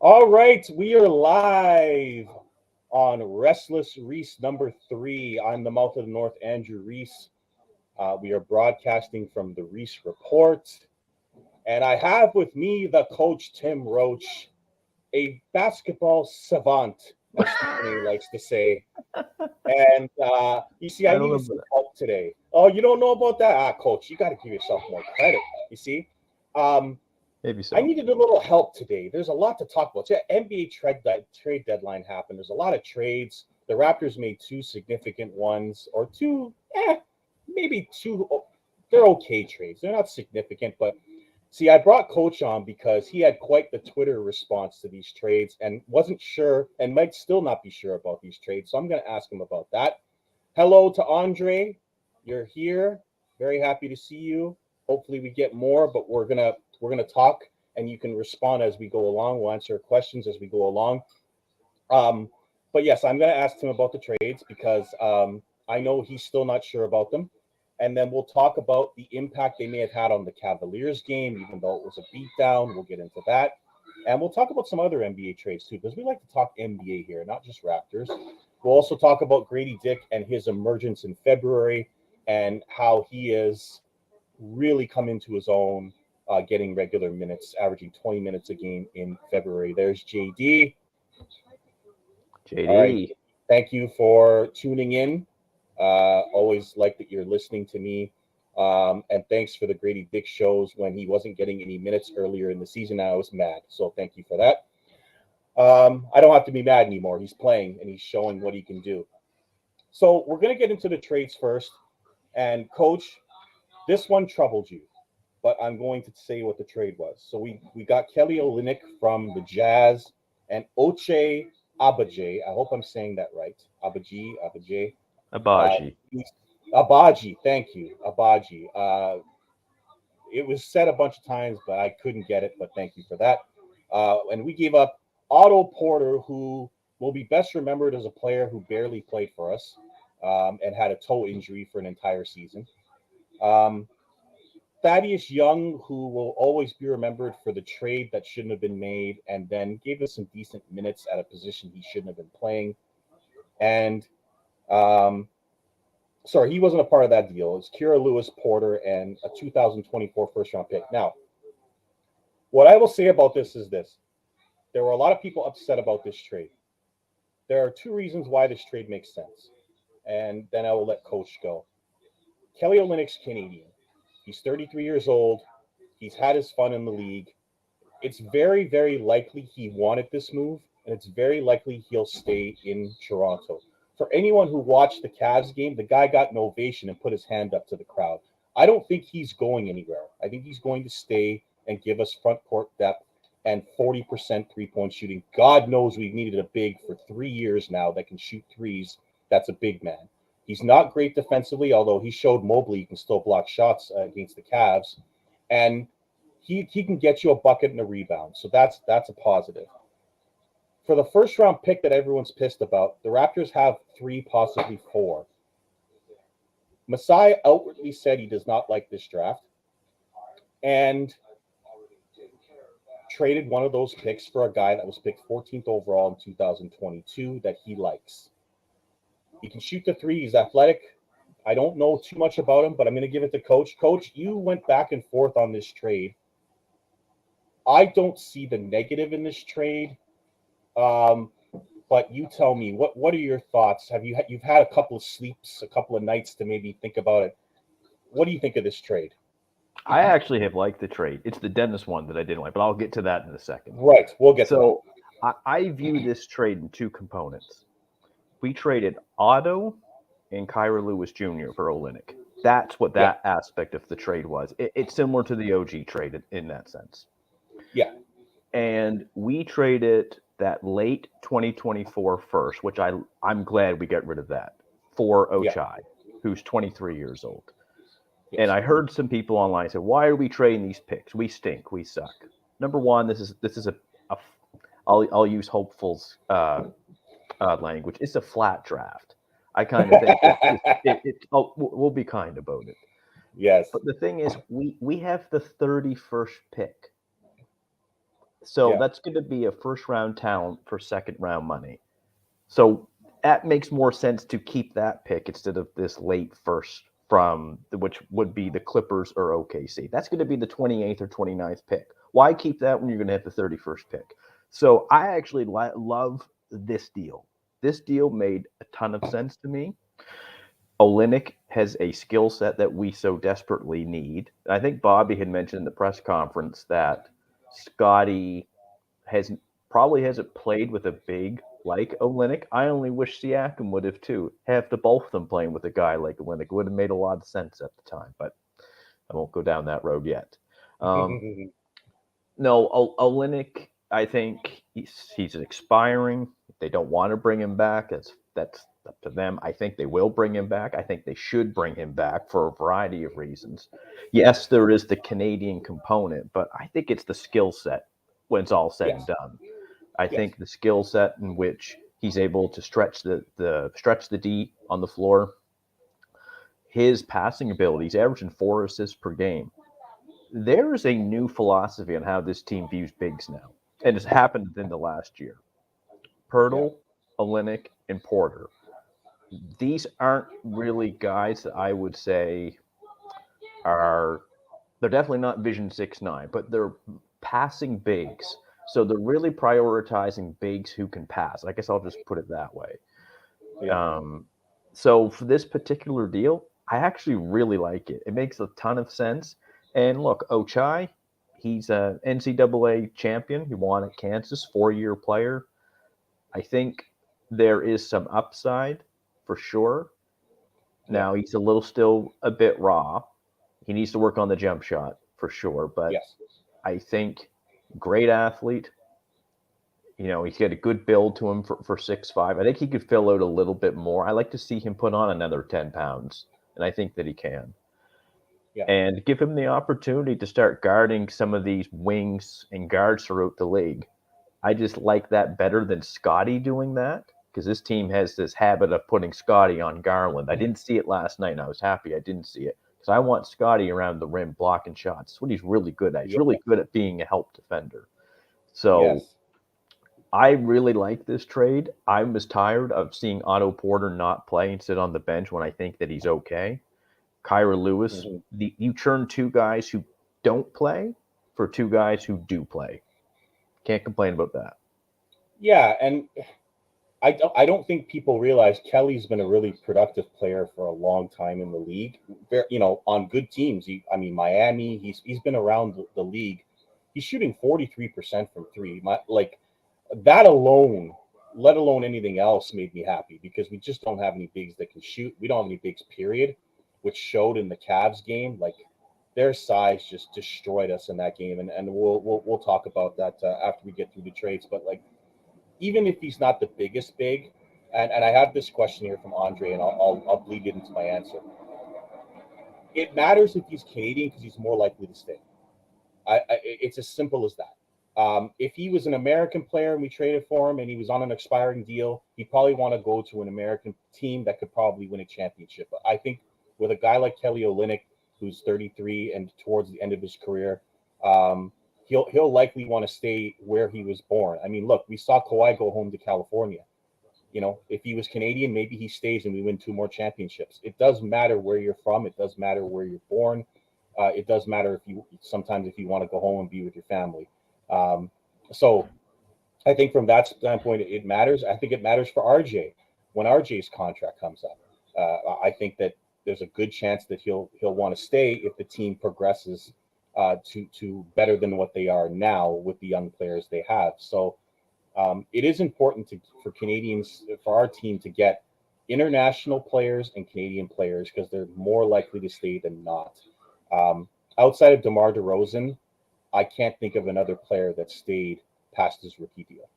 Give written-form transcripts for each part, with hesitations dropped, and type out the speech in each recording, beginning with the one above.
All right, we are live on Restless Reece number 3. I'm the mouth of the North, Andrew Reece. We are broadcasting from the Reece Report. And I have with me the coach, Tim Roach, a basketball savant, as Stephanie likes to say. And you see, I I don't needed know. some help today. Oh, you don't know about that? Coach, you got to give yourself more credit. You see? Maybe I so. needed a little help today. There's a lot to talk about. So, NBA trade deadline happened. There's a lot of trades. The Raptors made two significant ones, or two, maybe two. They're okay trades. They're not significant, but see, I brought Coach on because he had quite the Twitter response to these trades and wasn't sure and might still not be sure about these trades. So I'm going to ask him about that. Hello to Andre. You're here. Very happy to see you. Hopefully we get more, but we're gonna talk and you can respond as we go along. We'll answer questions as we go along. But yes, I'm gonna ask him about the trades because I know he's still not sure about them. And then we'll talk about the impact they may have had on the Cavaliers game, even though it was a beatdown. We'll get into that. And we'll talk about some other NBA trades too, because we like to talk NBA here, not just Raptors. We'll also talk about Gradey Dick and his emergence in February and how he has really come into his own, getting regular minutes, averaging 20 minutes a game in February. There's JD. All right. JD. Thank you for tuning in. Always like that you're listening to me. And thanks for the Gradey Dick shows when he wasn't getting any minutes earlier in the season. I was mad. So thank you for that. I don't have to be mad anymore. He's playing and he's showing what he can do. So we're going to get into the trades first. And Coach, this one troubled you, but I'm going to say what the trade was. So we got Kelly Olynyk from the Jazz and Ochai Agbaji. I hope I'm saying that right. Agbaji. Uh, Abaji. Abaji, thank you, Abaji. It was said a bunch of times, but I couldn't get it. But thank you for that. And we gave up Otto Porter, who will be best remembered as a player who barely played for us and had a toe injury for an entire season. Um, Thaddeus Young, who will always be remembered for the trade that shouldn't have been made, and then gave us some decent minutes at a position he shouldn't have been playing. And um, sorry, he wasn't a part of that deal. It's Kira Lewis Porter and a 2024 first round pick. Now, what I will say about this is this: there were a lot of people upset about this trade. There are two reasons why this trade makes sense, and then I will let Coach go. Kelly Olynyk's Canadian. He's 33 years old. He's had his fun in the league. It's very, very likely he wanted this move, and it's very likely he'll stay in Toronto. For anyone who watched the Cavs game, the guy got an ovation and put his hand up to the crowd. I don't think he's going anywhere. I think he's going to stay and give us front court depth and 40% three-point shooting. God knows we've needed a big for 3 years now that can shoot threes. That's a big man. He's not great defensively, although he showed Mobley he can still block shots against the Cavs. And he can get you a bucket and a rebound. So that's a positive. For the first round pick that everyone's pissed about, the Raptors have 3, possibly 4. Masai outwardly said he does not like this draft and traded one of those picks for a guy that was picked 14th overall in 2022 that he likes. He can shoot the three. He's athletic. I don't know too much about him, but I'm going to give it to Coach. Coach, you went back and forth on this trade. I don't see the negative in this trade, but you tell me what are your thoughts? You've had a couple of sleeps, a couple of nights to maybe think about it. What do you think of this trade? I actually have liked the trade. It's the Dennis one that I didn't like, but I'll get to that in a second. Right, we'll get to that. So I view this trade in 2 components. We traded Otto and Kyra Lewis Jr. for Olynyk. That's what that aspect of the trade was. It's similar to the OG trade in that sense. Yeah. And we traded that late 2024 first, which I'm glad we got rid of that, for Ochai, who's 23 years old. Yes. And I heard some people online say, "Why are we trading these picks? We stink. We suck." Number one, this is I'll use Hopeful's language. It's a flat draft. I kind of think we'll be kind about it. Yes. But the thing is, we have the 31st pick. So Yeah. that's going to be a first round talent for second round money. So that makes more sense to keep that pick instead of this late first from which would be the Clippers or OKC. That's going to be the 28th or 29th pick. Why keep that when you're going to have the 31st pick? So I actually love this deal. This deal made a ton of sense to me. Olynyk has a skill set that we so desperately need. I think Bobby had mentioned in the press conference that Scotty has probably hasn't played with a big like Olynyk. I only wish Siakam would have too. Have the both of them playing with a guy like Olynyk would have made a lot of sense at the time, but I won't go down that road yet. Um, no, Olynyk, I think he's expiring. They don't want to bring him back. That's up to them. I think they will bring him back. I think they should bring him back for a variety of reasons. Yes, there is the Canadian component, but I think it's the skill set when it's all said and Yes. done. I Yes. think the skill set in which he's able to stretch the D on the floor, his passing abilities, averaging 4 assists per game. There is a new philosophy on how this team views bigs now, and it's happened within the last year. Yeah. Pirtle, Olynyk, and Porter. These aren't really guys that I would say are. They're definitely not Vision 6'9", but they're passing bigs. So they're really prioritizing bigs who can pass. I guess I'll just put it that way. Yeah. Um, so for this particular deal, I actually really like it. It makes a ton of sense. And look, Ochai, he's a NCAA champion. He won at Kansas, 4-year player. I think there is some upside for sure. Yeah. Now he's a little still a bit raw. He needs to work on the jump shot for sure, but Yes. I think great athlete. He's got a good build to him for 6'5". I think he could fill out a little bit more. I like to see him put on another 10 pounds, and I think that he can. Yeah. And give him the opportunity to start guarding some of these wings and guards throughout the league. I just like that better than Scotty doing that because this team has this habit of putting Scotty on Garland. I didn't see it last night, and I was happy I didn't see it because I want Scotty around the rim blocking shots. That's what he's really good at. He's Yeah. really good at being a help defender. So Yes. I really like this trade. I was tired of seeing Otto Porter not play and sit on the bench when I think that he's okay. Kyra Lewis, Hmm. you churn two guys who don't play for two guys who do play. Can't complain about that. Yeah, and I don't think people realize Kelly's been a really productive player for a long time in the league. On good teams. I mean, Miami. He's been around the league. He's shooting 43% from three. Like that alone, let alone anything else, made me happy because we just don't have any bigs that can shoot. We don't have any bigs, period, which showed in the Cavs game. Like their size just destroyed us in that game, and we'll talk about that after we get through the trades. But like even if he's not the biggest big, and I have this question here from Andre, and I'll bleed it into my answer. It matters if he's Canadian because he's more likely to stay. It's as simple as that. If he was an American player and we traded for him and he was on an expiring deal, he'd probably want to go to an American team that could probably win a championship. But I think with a guy like Kelly Olynyk, who's 33 and towards the end of his career, um, he'll likely want to stay where he was born. I mean, look, we saw Kawhi go home to California. If he was Canadian, maybe he stays and we win two more championships. It does matter where you're from. It does matter where you're born. It does matter if you want to go home and be with your family. Um, so I think from that standpoint, it matters. I think it matters for RJ when RJ's contract comes up. I think that there's a good chance that he'll want to stay if the team progresses to better than what they are now with the young players they have. So it is important for Canadians, for our team to get international players and Canadian players because they're more likely to stay than not. Um, Outside of DeMar DeRozan, I can't think of another player that stayed past his rookie deal.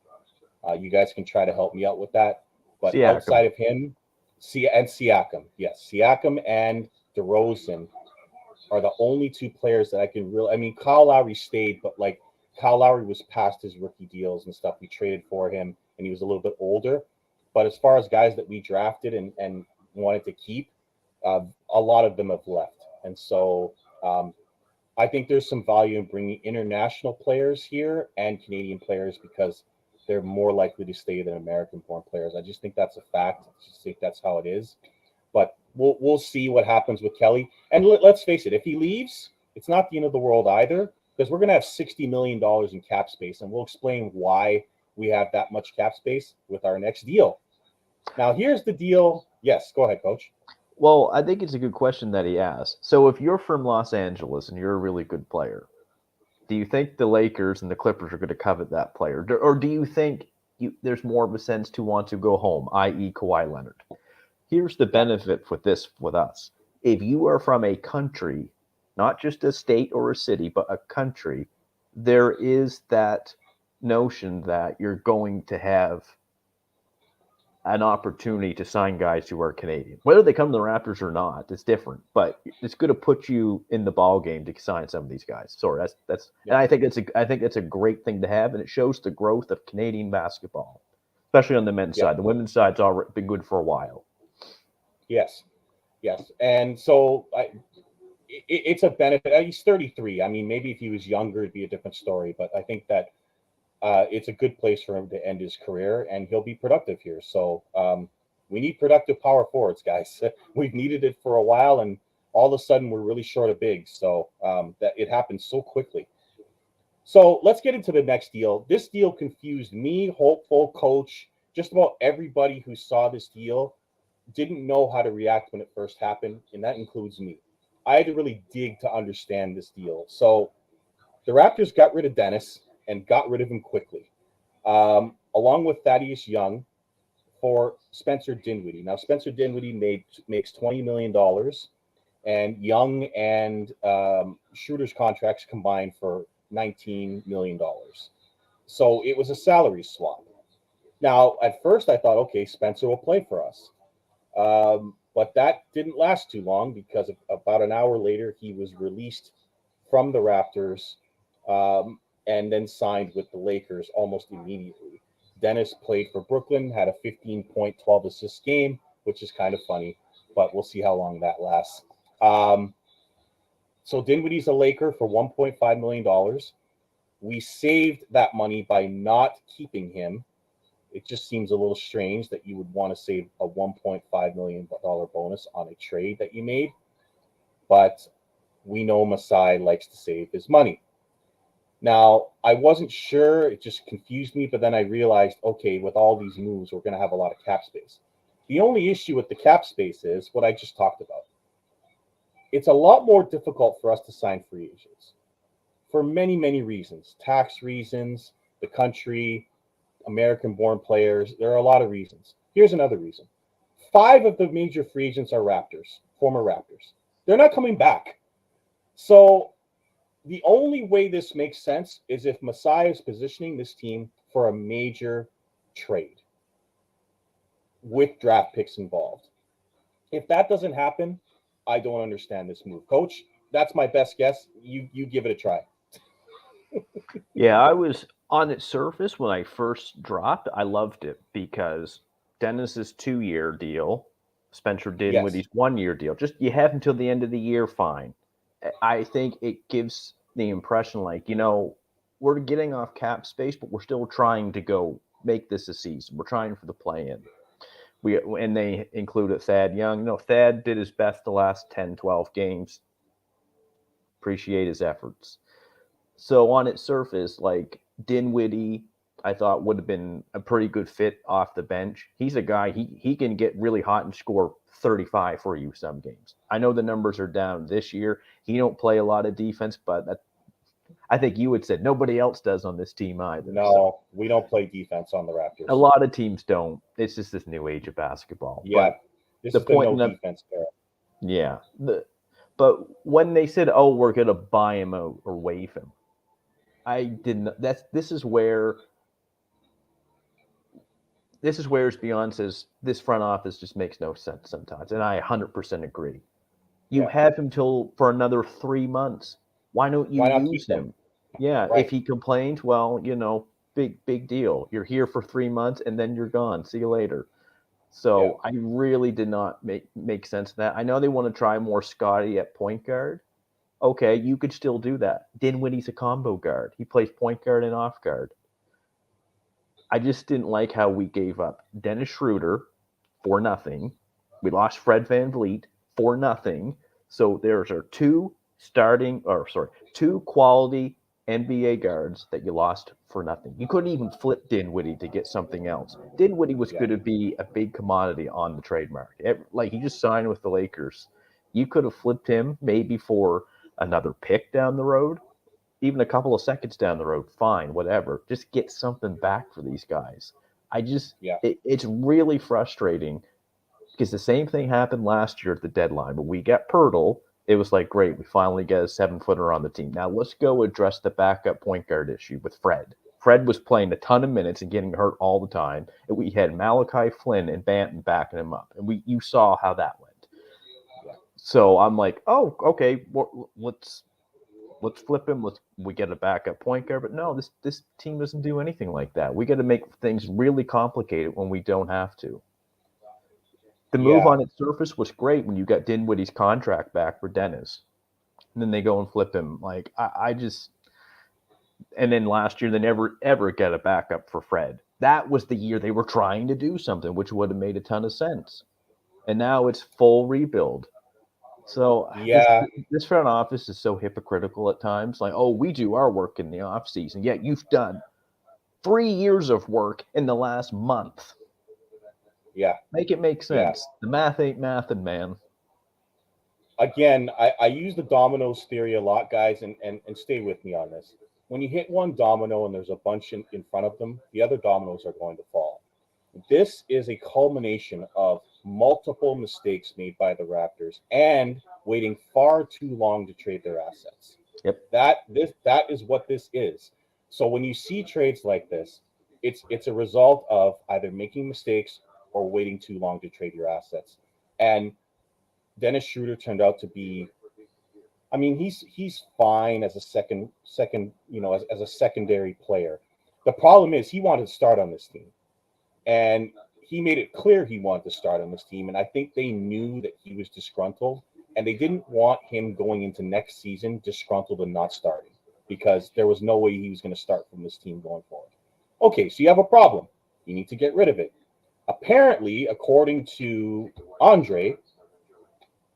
You guys can try to help me out with that. But Siakam. outside of him, Siakam, yes, Siakam and DeRozan are the only two players that I can really. I mean, Kyle Lowry stayed, but like Kyle Lowry was past his rookie deals and stuff. We traded for him, and he was a little bit older. But as far as guys that we drafted and wanted to keep, a lot of them have left, and so um, I think there's some value in bringing international players here and Canadian players because they're more likely to stay than American-born players. I just think that's a fact. I just think that's how it is. But we'll see what happens with Kelly. And let's face it, if he leaves, it's not the end of the world either because we're going to have $60 million in cap space, and we'll explain why we have that much cap space with our next deal. Now, here's the deal. Yes, go ahead, Coach. Well, I think it's a good question that he asked. So if you're from Los Angeles and you're a really good player, do you think the Lakers and the Clippers are going to covet that player? Or do you think there's more of a sense to want to go home, i.e. Kawhi Leonard? Here's the benefit with this with us. If you are from a country, not just a state or a city, but a country, there is that notion that you're going to have an opportunity to sign guys who are Canadian. Whether they come to the Raptors or not, it's different. But it's going to put you in the ball game to sign some of these guys. Sorry, that's yeah. And I think it's a great thing to have, and it shows the growth of Canadian basketball, especially on the men's side. The women's side's already been good for a while. Yes, and so it's a benefit. He's 33. I mean, maybe if he was younger, it'd be a different story. But I think that it's a good place for him to end his career, and he'll be productive here. So we need productive power forwards, guys. We've needed it for a while, and all of a sudden we're really short of bigs. So that it happened so quickly. So let's get into the next deal. This deal confused me, Hopeful, Coach, just about everybody who saw this deal didn't know how to react when it first happened, and that includes me. I had to really dig to understand this deal. So the Raptors got rid of Dennis and got rid of him quickly, along with Thaddeus Young for Spencer Dinwiddie. Now, Spencer Dinwiddie makes $20 million, and Young and Schroeder's contracts combined for $19 million. So it was a salary swap. Now, at first I thought, okay, Spencer will play for us. But that didn't last too long because about an hour later, he was released from the Raptors and then signed with the Lakers almost immediately. Dennis played for Brooklyn, had a 15-point, 12-assist game, which is kind of funny, but we'll see how long that lasts. So Dinwiddie's a Laker for $1.5 million. We saved that money by not keeping him. It just seems a little strange that you would want to save a $1.5 million bonus on a trade that you made. But we know Masai likes to save his money. Now, I wasn't sure. It just confused me. But then I realized, okay, with all these moves, we're going to have a lot of cap space. The only issue with the cap space is what I just talked about. It's a lot more difficult for us to sign free agents for many, many reasons. Tax reasons, the country, American-born players. There are a lot of reasons. Here's another reason. 5 of the major free agents are Raptors, former Raptors. They're not coming back. So the only way this makes sense is if Masai is positioning this team for a major trade with draft picks involved. If that doesn't happen, I don't understand this move. Coach, that's my best guess. You give it a try. Yeah, I was on its surface when I first dropped. I loved it because Dennis's 2-year deal, Spencer Dinwiddie's 1-year deal. Just you have until the end of the year, fine. I think it gives the impression like, we're getting off cap space, but we're still trying to go make this a season. We're trying for the play-in. And they included Thad Young. Thad did his best the last 10, 12 games. Appreciate his efforts. So on its surface, like Dinwiddie, I thought would have been a pretty good fit off the bench. He's a guy, he can get really hot and score 35 for you some games. I know the numbers are down this year. He don't play a lot of defense, but I think you had said nobody else does on this team either. No, we don't play defense on the Raptors. A lot of teams don't. It's just this new age of basketball. Yeah, but this is the no defense era. Yeah. But when they said, oh, we're going to buy him or waive him, I didn't. This is where it's beyond says this front office just makes no sense sometimes, and I 100% agree. You have him for another 3 months. Why don't you use him? Yeah, right. If he complains, well, big deal. You're here for 3 months and then you're gone. See you later. So I really did not make sense of that. I know they want to try more Scotty at point guard, Okay, you could still do that. Dinwiddie's a combo guard. He plays point guard and off guard. I just didn't like how we gave up Dennis Schroeder for nothing. We lost Fred VanVleet for nothing. So there's our two quality NBA guards that you lost for nothing. You couldn't even flip Dinwiddie to get something else. Dinwiddie was Yeah. going to be a big commodity on the trade market. Like he just signed with the Lakers. You could have flipped him maybe for another pick down the road, even a couple of seconds down the road, fine, whatever. Just get something back for these guys. Yeah. It's really frustrating because the same thing happened last year at the deadline. But we got Pirtle. It was like, great, we finally get a 7-footer on the team. Now let's go address the backup point guard issue with Fred. Fred was playing a ton of minutes and getting hurt all the time. And we had Malachi Flynn and Banton backing him up. And you saw how that went. Yeah. So I'm like, oh, okay, let's flip him. We get a backup point guard. But no, this team doesn't do anything like that. We got to make things really complicated when we don't have to. The move Yeah. on its surface was great when you got Dinwiddie's contract back for Dennis. And then they go and flip him. Like I just, and then last year they never ever get a backup for Fred. That was the year they were trying to do something, which would have made a ton of sense. And now it's full rebuild. So Yeah. this front office is so hypocritical at times. Like, oh, we do our work in the off season. Yet you've done 3 years of work in the last month. Yeah. Make it make Yeah. sense. The math ain't mathin', man. Again, I use the dominoes theory a lot, guys, and stay with me on this. When you hit one domino and there's a bunch in front of them, the other dominoes are going to fall. This is a culmination of multiple mistakes made by the Raptors and waiting far too long to trade their assets. Yep. That is what this is. So when you see trades like this, it's a result of either making mistakes or waiting too long to trade your assets. And Dennis Schroeder turned out to be, I mean, he's fine as a second, as a secondary player. The problem is he wanted to start on this team. And he made it clear he wanted to start on this team. And I think they knew that he was disgruntled. And they didn't want him going into next season disgruntled and not starting because there was no way he was going to start from this team going forward. Okay, so you have a problem. You need to get rid of it. Apparently, according to Andre,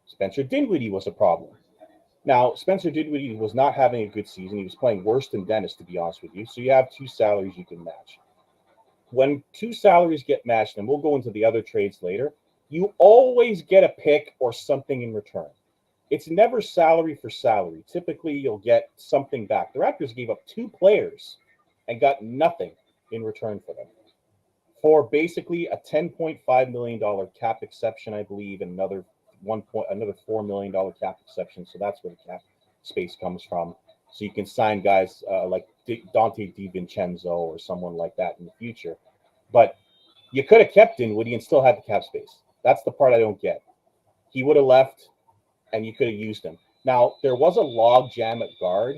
Spencer Dinwiddie was a problem. Now, Spencer Dinwiddie was not having a good season. He was playing worse than Dennis, to be honest with you. So you have two salaries you can match. When two salaries get matched, and we'll go into the other trades later, you always get a pick or something in return. It's never salary for salary. Typically, you'll get something back. The Raptors gave up two players and got nothing in return for them. For basically a $10.5 million cap exception, I believe, and another $4 million cap exception. So that's where the cap space comes from. So you can sign guys like Dante DiVincenzo or someone like that in the future. But you could have kept Dinwiddie and still had the cap space. That's the part I don't get. He would have left, and you could have used him. Now, there was a log jam at guard.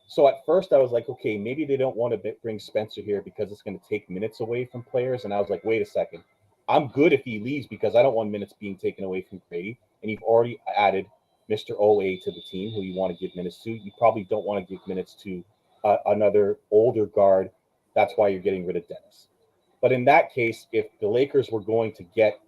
So at first I was like, okay, maybe they don't want to bring Spencer here because it's going to take minutes away from players. And I was like, wait a second. I'm good if he leaves because I don't want minutes being taken away from Gradey. And you've already added Mr. OA to the team who you want to give minutes to. You probably don't want to give minutes to another older guard. That's why you're getting rid of Dennis. But in that case, if the Lakers were going to get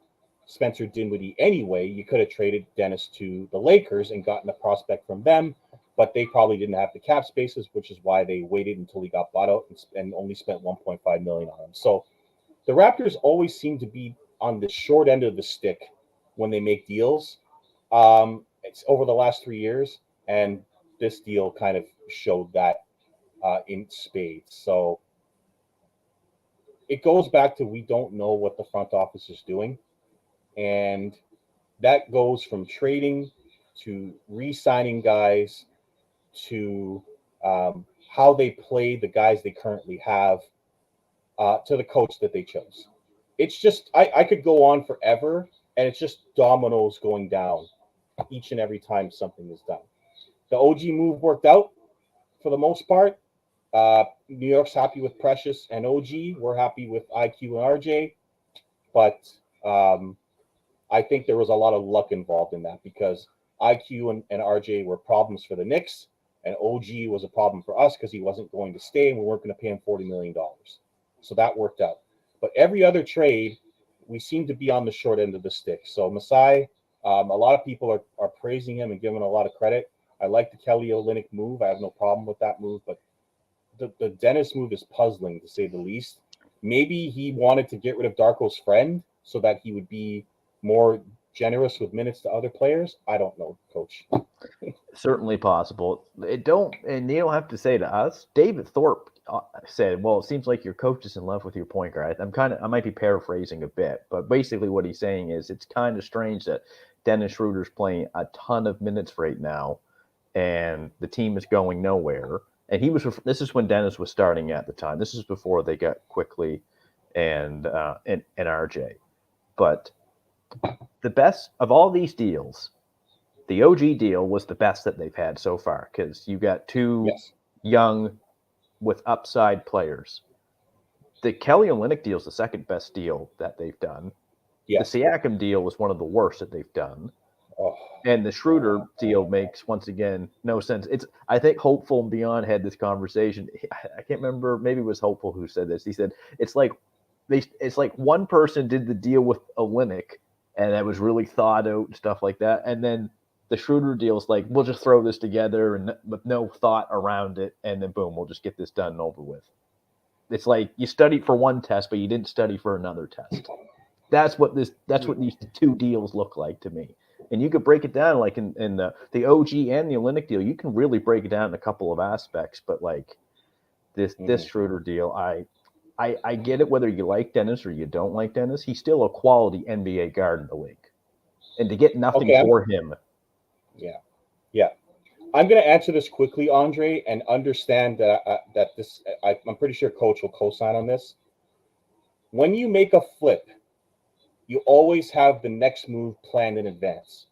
Spencer Dinwiddie anyway, you could have traded Dennis to the Lakers and gotten a prospect from them. But they probably didn't have the cap spaces, which is why they waited until he got bought out and only spent $1.5 million on him. So the Raptors always seem to be on the short end of the stick when they make deals. It's over the last 3 years, and this deal kind of showed that in spades. So it goes back to we don't know what the front office is doing, and that goes from trading to re-signing guys to how they play the guys they currently have to the coach that they chose. It's just I could go on forever, and it's just dominoes going down each and every time something is done. The OG move worked out for the most part. New York's happy with Precious and OG. We're happy with IQ and RJ, but I think there was a lot of luck involved in that because IQ and RJ were problems for the Knicks, and OG was a problem for us because he wasn't going to stay, and we weren't going to pay him $40 million. So that worked out. But every other trade, we seem to be on the short end of the stick. So Masai, a lot of people are praising him and giving a lot of credit. I like the Kelly Olynyk move. I have no problem with that move, but the Dennis move is puzzling, to say the least. Maybe he wanted to get rid of Darko's friend so that he would be more generous with minutes to other players. I don't know, Coach. Certainly possible. And you don't have to say to us. David Thorpe said, "Well, it seems like your coach is in love with your point guard." I might be paraphrasing a bit, but basically what he's saying is it's kind of strange that Dennis Schroeder's playing a ton of minutes right now, and the team is going nowhere. And this is when Dennis was starting at the time. This is before they got Quickly and RJ. But the best of all these deals, the OG deal was the best that they've had so far because you got two young with upside players. The Kelly Olynyk deal is the second best deal that they've done. Yes. The Siakam deal was one of the worst that they've done. And the Schroeder deal makes, once again, no sense. I think Hopeful and Beyond had this conversation. I can't remember. Maybe it was Hopeful who said this. He said it's like one person did the deal with Olynyk, and that was really thought out and stuff like that. And then the Schroeder deal is like, we'll just throw this together and with no thought around it, and then boom, we'll just get this done and over with. It's like you studied for one test, but you didn't study for another test. That's what these two deals look like to me. And you could break it down like in the OG and the Olynyk deal. You can really break it down in a couple of aspects, but like this Schroeder deal, I get it whether you like Dennis or you don't like Dennis. He's still a quality NBA guard in the league, and to get nothing for him. Yeah. I'm going to answer this quickly, Andre, and understand that I'm pretty sure Coach will co-sign on this. When you make a flip, you always have the next move planned in advance.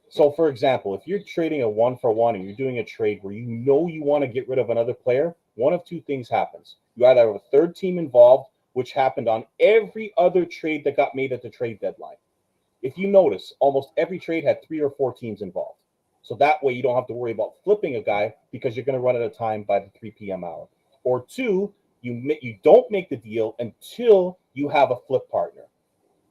So, for example, if you're trading a 1-for-1 and you're doing a trade where you know you want to get rid of another player, one of two things happens. You either have a third team involved, which happened on every other trade that got made at the trade deadline. If you notice, almost every trade had 3 or 4 teams involved. So that way you don't have to worry about flipping a guy because you're going to run out of time by the 3 p.m. hour. Or 2, you don't make the deal until you have a flip partner.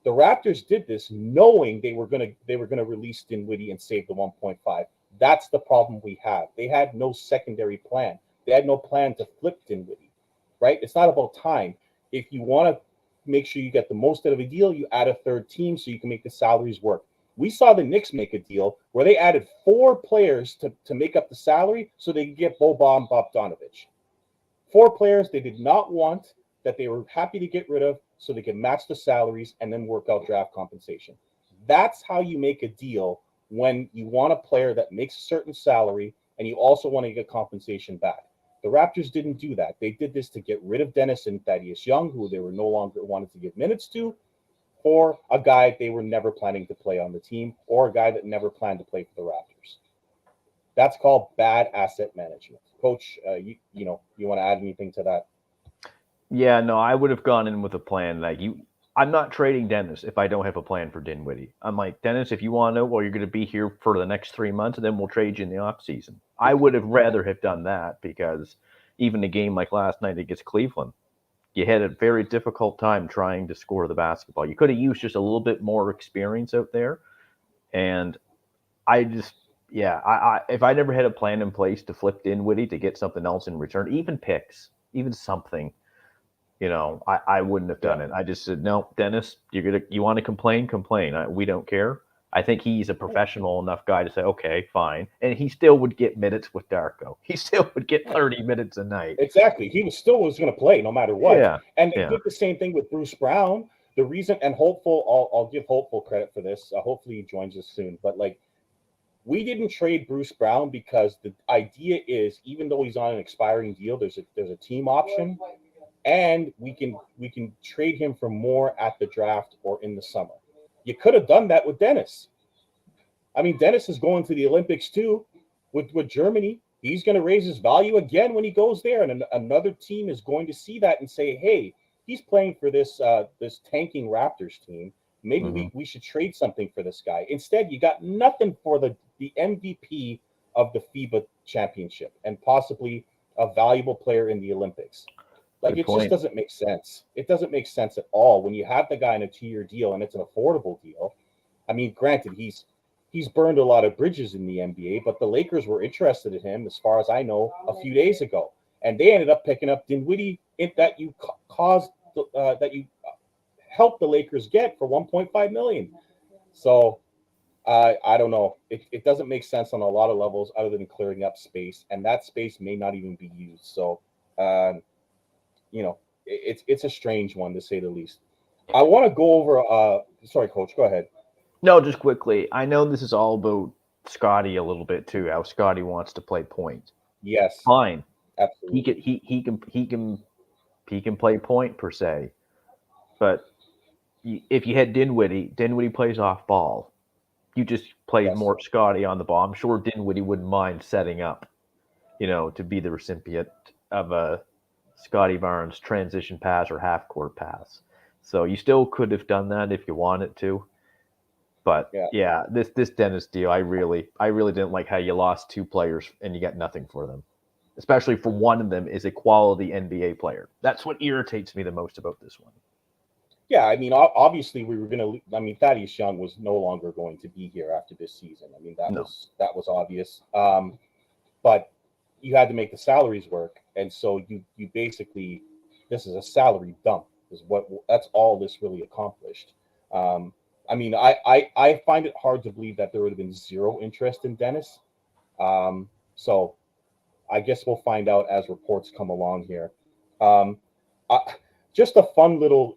The Raptors did this knowing they were going to release Dinwiddie and save the 1.5. That's the problem we have. They had no secondary plan. They had no plan to flip Dinwiddie, right? It's not about time. If you want to make sure you get the most out of a deal, you add a third team so you can make the salaries work. We saw the Knicks make a deal where they added 4 players to make up the salary so they could get Boban and Bogdanovic. 4 players they did not want, that they were happy to get rid of so they could match the salaries and then work out draft compensation. That's how you make a deal when you want a player that makes a certain salary and you also want to get compensation back. The Raptors didn't do that. They did this to get rid of Dennis and Thaddeus Young, who they were no longer wanted to give minutes to, or a guy they were never planning to play on the team, or a guy that never planned to play for the Raptors. That's called bad asset management. Coach, you want to add anything to that? Yeah, no, I would have gone in with a plan. I'm not trading Dennis if I don't have a plan for Dinwiddie. I'm like, Dennis, if you want to know, well, you're going to be here for the next 3 months, and then we'll trade you in the offseason. I would have rather have done that because even a game like last night against Cleveland, you had a very difficult time trying to score the basketball. You could have used just a little bit more experience out there. And if I never had a plan in place to flip Dinwiddie to get something else in return, even picks, even something, I wouldn't have done it. I just said, no, Dennis, you want to complain? We don't care. I think he's a professional enough guy to say, okay, fine. And he still would get minutes with Darko. He still would get 30 minutes a night. Exactly. He was going to play no matter what. Yeah. And they did the same thing with Bruce Brown. The reason, and Hopeful, I'll give Hopeful credit for this. Hopefully he joins us soon. But we didn't trade Bruce Brown because the idea is, even though he's on an expiring deal, there's a team option. And we can trade him for more at the draft or in the summer. You could have done that with Dennis. I mean, Dennis is going to the Olympics too with Germany. He's going to raise his value again when he goes there. And another team is going to see that and say, hey, he's playing for this tanking Raptors team. Maybe we should trade something for this guy. Instead, you got nothing for the the MVP of the FIBA championship and possibly a valuable player in the Olympics. Like, Good it just point. doesn't make sense. It doesn't make sense at all when you have the guy in a 2-year deal and it's an affordable deal. I mean, granted, he's burned a lot of bridges in the NBA, but the Lakers were interested in him, as far as I know, a few days ago, and they ended up picking up Dinwiddie that you caused that you helped the Lakers get for 1.5 million. So I don't know. It doesn't make sense on a lot of levels other than clearing up space, and that space may not even be used. So, it's a strange one to say the least. I want to go over. Sorry, Coach. Go ahead. No, just quickly. I know this is all about Scotty a little bit too. How Scotty wants to play point. Yes, Fine. absolutely. He can play point per se, but if you had Dinwiddie plays off ball. You just played Yes. more Scotty on the ball. I'm sure Dinwiddie wouldn't mind setting up, to be the recipient of a Scotty Barnes transition pass or half court pass. So you still could have done that if you wanted to. But Yeah. yeah, this Dennis deal, I really didn't like how you lost two players and you got nothing for them. Especially for one of them is a quality NBA player. That's what irritates me the most about this one. Yeah, I mean, obviously we were going to. I mean, Thaddeus Young was no longer going to be here after this season. I mean, No. that was obvious. But you had to make the salaries work, and so you basically, this is a salary dump. That's all this really accomplished. I mean, I find it hard to believe that there would have been zero interest in Dennis. So I guess we'll find out as reports come along here. Um, I, just a fun little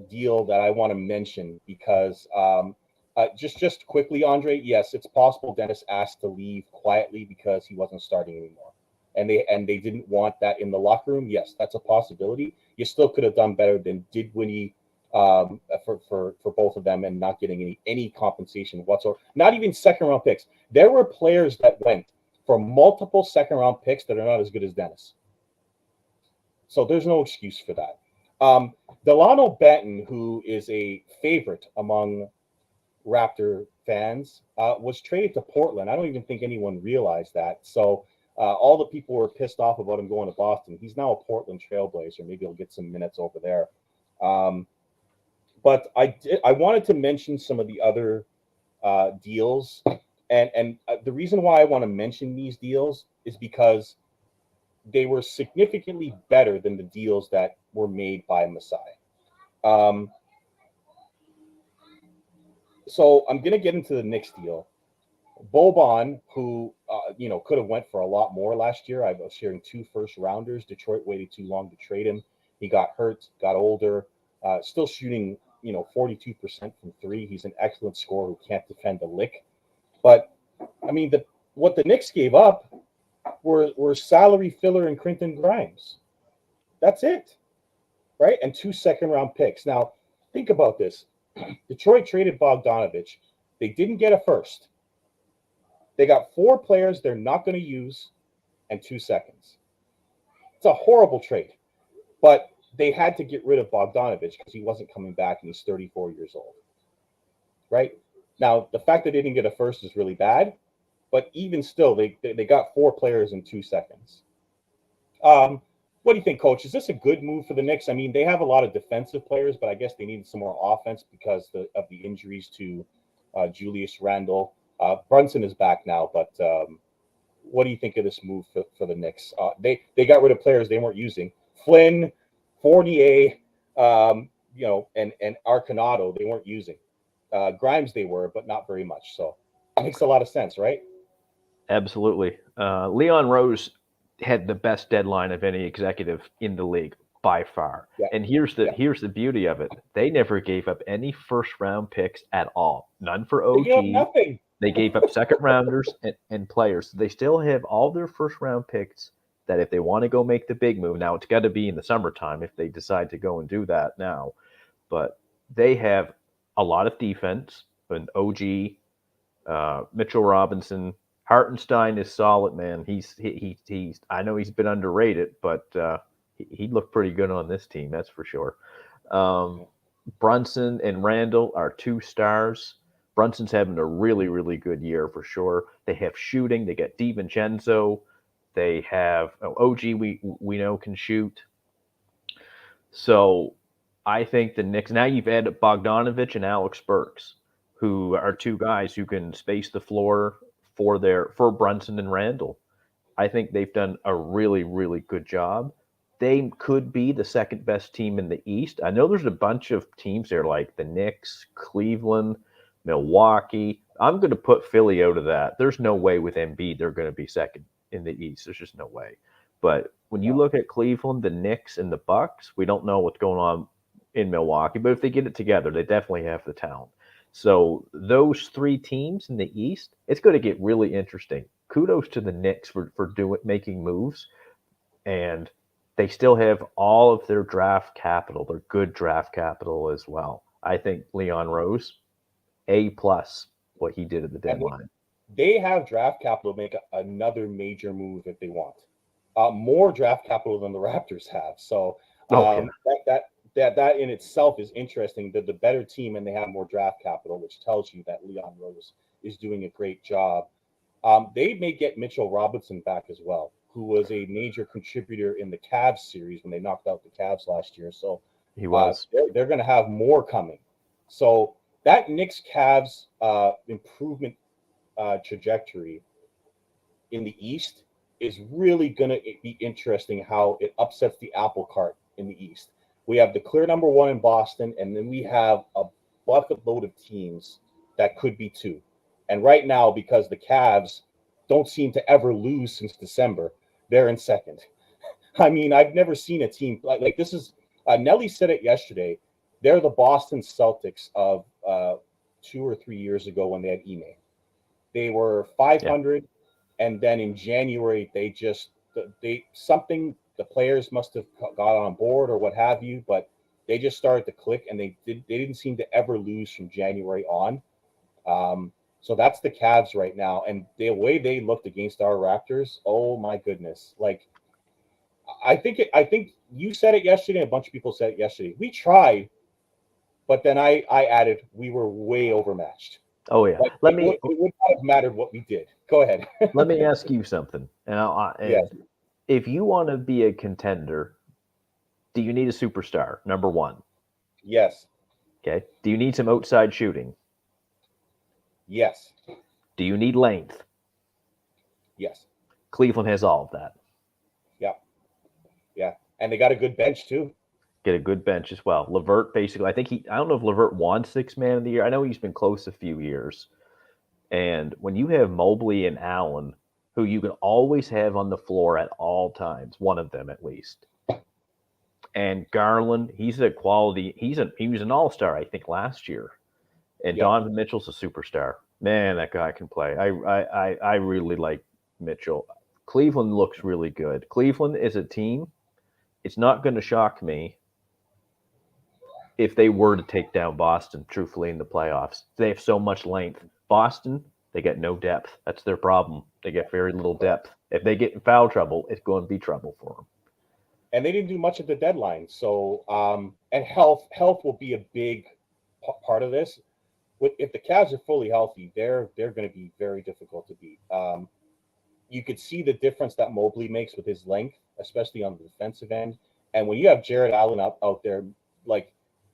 deal that I want to mention because just quickly, Andre. Yes, it's possible Dennis asked to leave quietly because he wasn't starting anymore, and they didn't want that in the locker room. Yes, that's a possibility. You still could have done better than did Winnie for both of them and not getting any compensation whatsoever. Not even second round picks. There were players that went for multiple second round picks that are not as good as Dennis. So there's no excuse for that. Delano Benton, who is a favorite among Raptor fans, was traded to Portland. I don't even think anyone realized that. So all the people were pissed off about him going to Boston. He's now a Portland Trailblazer. Maybe he'll get some minutes over there. But I wanted to mention some of the other deals, and the reason why I want to mention these deals is because they were significantly better than the deals that were made by Masai. So I'm going to get into the Knicks deal. Boban, who could have went for a lot more last year. I was hearing 2 first rounders. Detroit waited too long to trade him. He got hurt, got older, still shooting 42% from 3. He's an excellent scorer who can't defend a lick. But I mean, what the Knicks gave up were salary filler and Quentin Grimes. That's it, right? And 2 second-round picks. Now, think about this. Detroit traded Bogdanovich. They didn't get a first. They got 4 players they're not going to use and 2 seconds. It's a horrible trade. But they had to get rid of Bogdanovich because he wasn't coming back and he's 34 years old. Right? Now, the fact that they didn't get a first is really bad. But even still, they got 4 players in 2 seconds. What do you think, Coach? Is this a good move for the Knicks? I mean, they have a lot of defensive players, but I guess they needed some more offense because of the injuries to Julius Randle. Brunson is back now, but what do you think of this move for the Knicks? They got rid of players they weren't using. Flynn, Fournier, and Arcanado they weren't using. Grimes they were, but not very much. So it makes a lot of sense, right? Absolutely. Leon Rose had the best deadline of any executive in the league by far. Yeah. And here's the beauty of it. They never gave up any first round picks at all. None for OG. They gave up nothing. They gave up second rounders and players. They still have all their first round picks that if they want to go make the big move, now it's got to be in the summertime if they decide to go and do that now. But they have a lot of defense, an OG, Mitchell Robinson. Hartenstein is solid, man. He's I know he's been underrated, but he looked pretty good on this team, that's for sure. Brunson and Randall are 2 stars. Brunson's having a really, really good year for sure. They have shooting. They get DiVincenzo. They have OG. We know can shoot. So I think the Knicks now you've added Bogdanovich and Alex Burks, who are two guys who can space the floor for Brunson and Randall. I think they've done a really, really good job. They could be the second best team in the East. I know there's a bunch of teams there like the Knicks, Cleveland, Milwaukee. I'm going to put Philly out of that. There's no way with Embiid they're going to be second in the East. There's just no way. But when you look at Cleveland, the Knicks, and the Bucks, we don't know what's going on in Milwaukee. But if they get it together, they definitely have the talent. So those three teams in the East, it's going to get really interesting. Kudos to the Knicks for making moves, and they still have all of their draft capital, their good draft capital as well. I think Leon Rose, A+, what he did at the deadline. They have draft capital to make another major move if they want. More draft capital than the Raptors have. So that in itself is interesting. That the better team and they have more draft capital, which tells you that Leon Rose is doing a great job. They may get Mitchell Robinson back as well, who was a major contributor in the Cavs series when they knocked out the Cavs last year. So he was. They're going to have more coming. So that Knicks Cavs improvement trajectory in the East is really going to be interesting. How it upsets the apple cart in the East. We have the clear number one in Boston, and then we have a bucket load of teams that could be two. And right now, because the Cavs don't seem to ever lose since December, they're in second. I mean, I've never seen a team like this. Is Nelly said it yesterday. They're the Boston Celtics of 2 or 3 years ago when they had Ime. They were 500, and then in January the players must have got on board or what have you, but they just started to click, and they didn't seem to ever lose from January on. So that's the Cavs right now, and the way they looked against our Raptors, oh my goodness! Like, I think you said it yesterday. A bunch of people said it yesterday. We tried, but then I added we were way overmatched. Oh yeah. Like, it would not have mattered what we did. Go ahead. Let me ask you something. And if you want to be a contender, do you need a superstar? Number one. Yes. Okay. Do you need some outside shooting? Yes. Do you need length? Yes. Cleveland has all of that. Yeah. Yeah. And they got a good bench too. Get a good bench as well. LeVert, basically, I don't know if LeVert won Sixth Man of the Year. I know he's been close a few years. And when you have Mobley and Allen, who you can always have on the floor at all times, one of them at least. And Garland, he's a quality. He was an all-star, I think, last year. And Donovan Mitchell's a superstar. Man, that guy can play. I really like Mitchell. Cleveland looks really good. Cleveland is a team. It's not going to shock me if they were to take down Boston, truthfully, in the playoffs. They have so much length. Boston, they get no depth. That's their problem. They get very little depth. If they get in foul trouble, it's going to be trouble for them. And they didn't do much at the deadline. So, and health will be a big part of this. If the Cavs are fully healthy, they're going to be very difficult to beat. You could see the difference that Mobley makes with his length, especially on the defensive end. And when you have Jared Allen out there, like,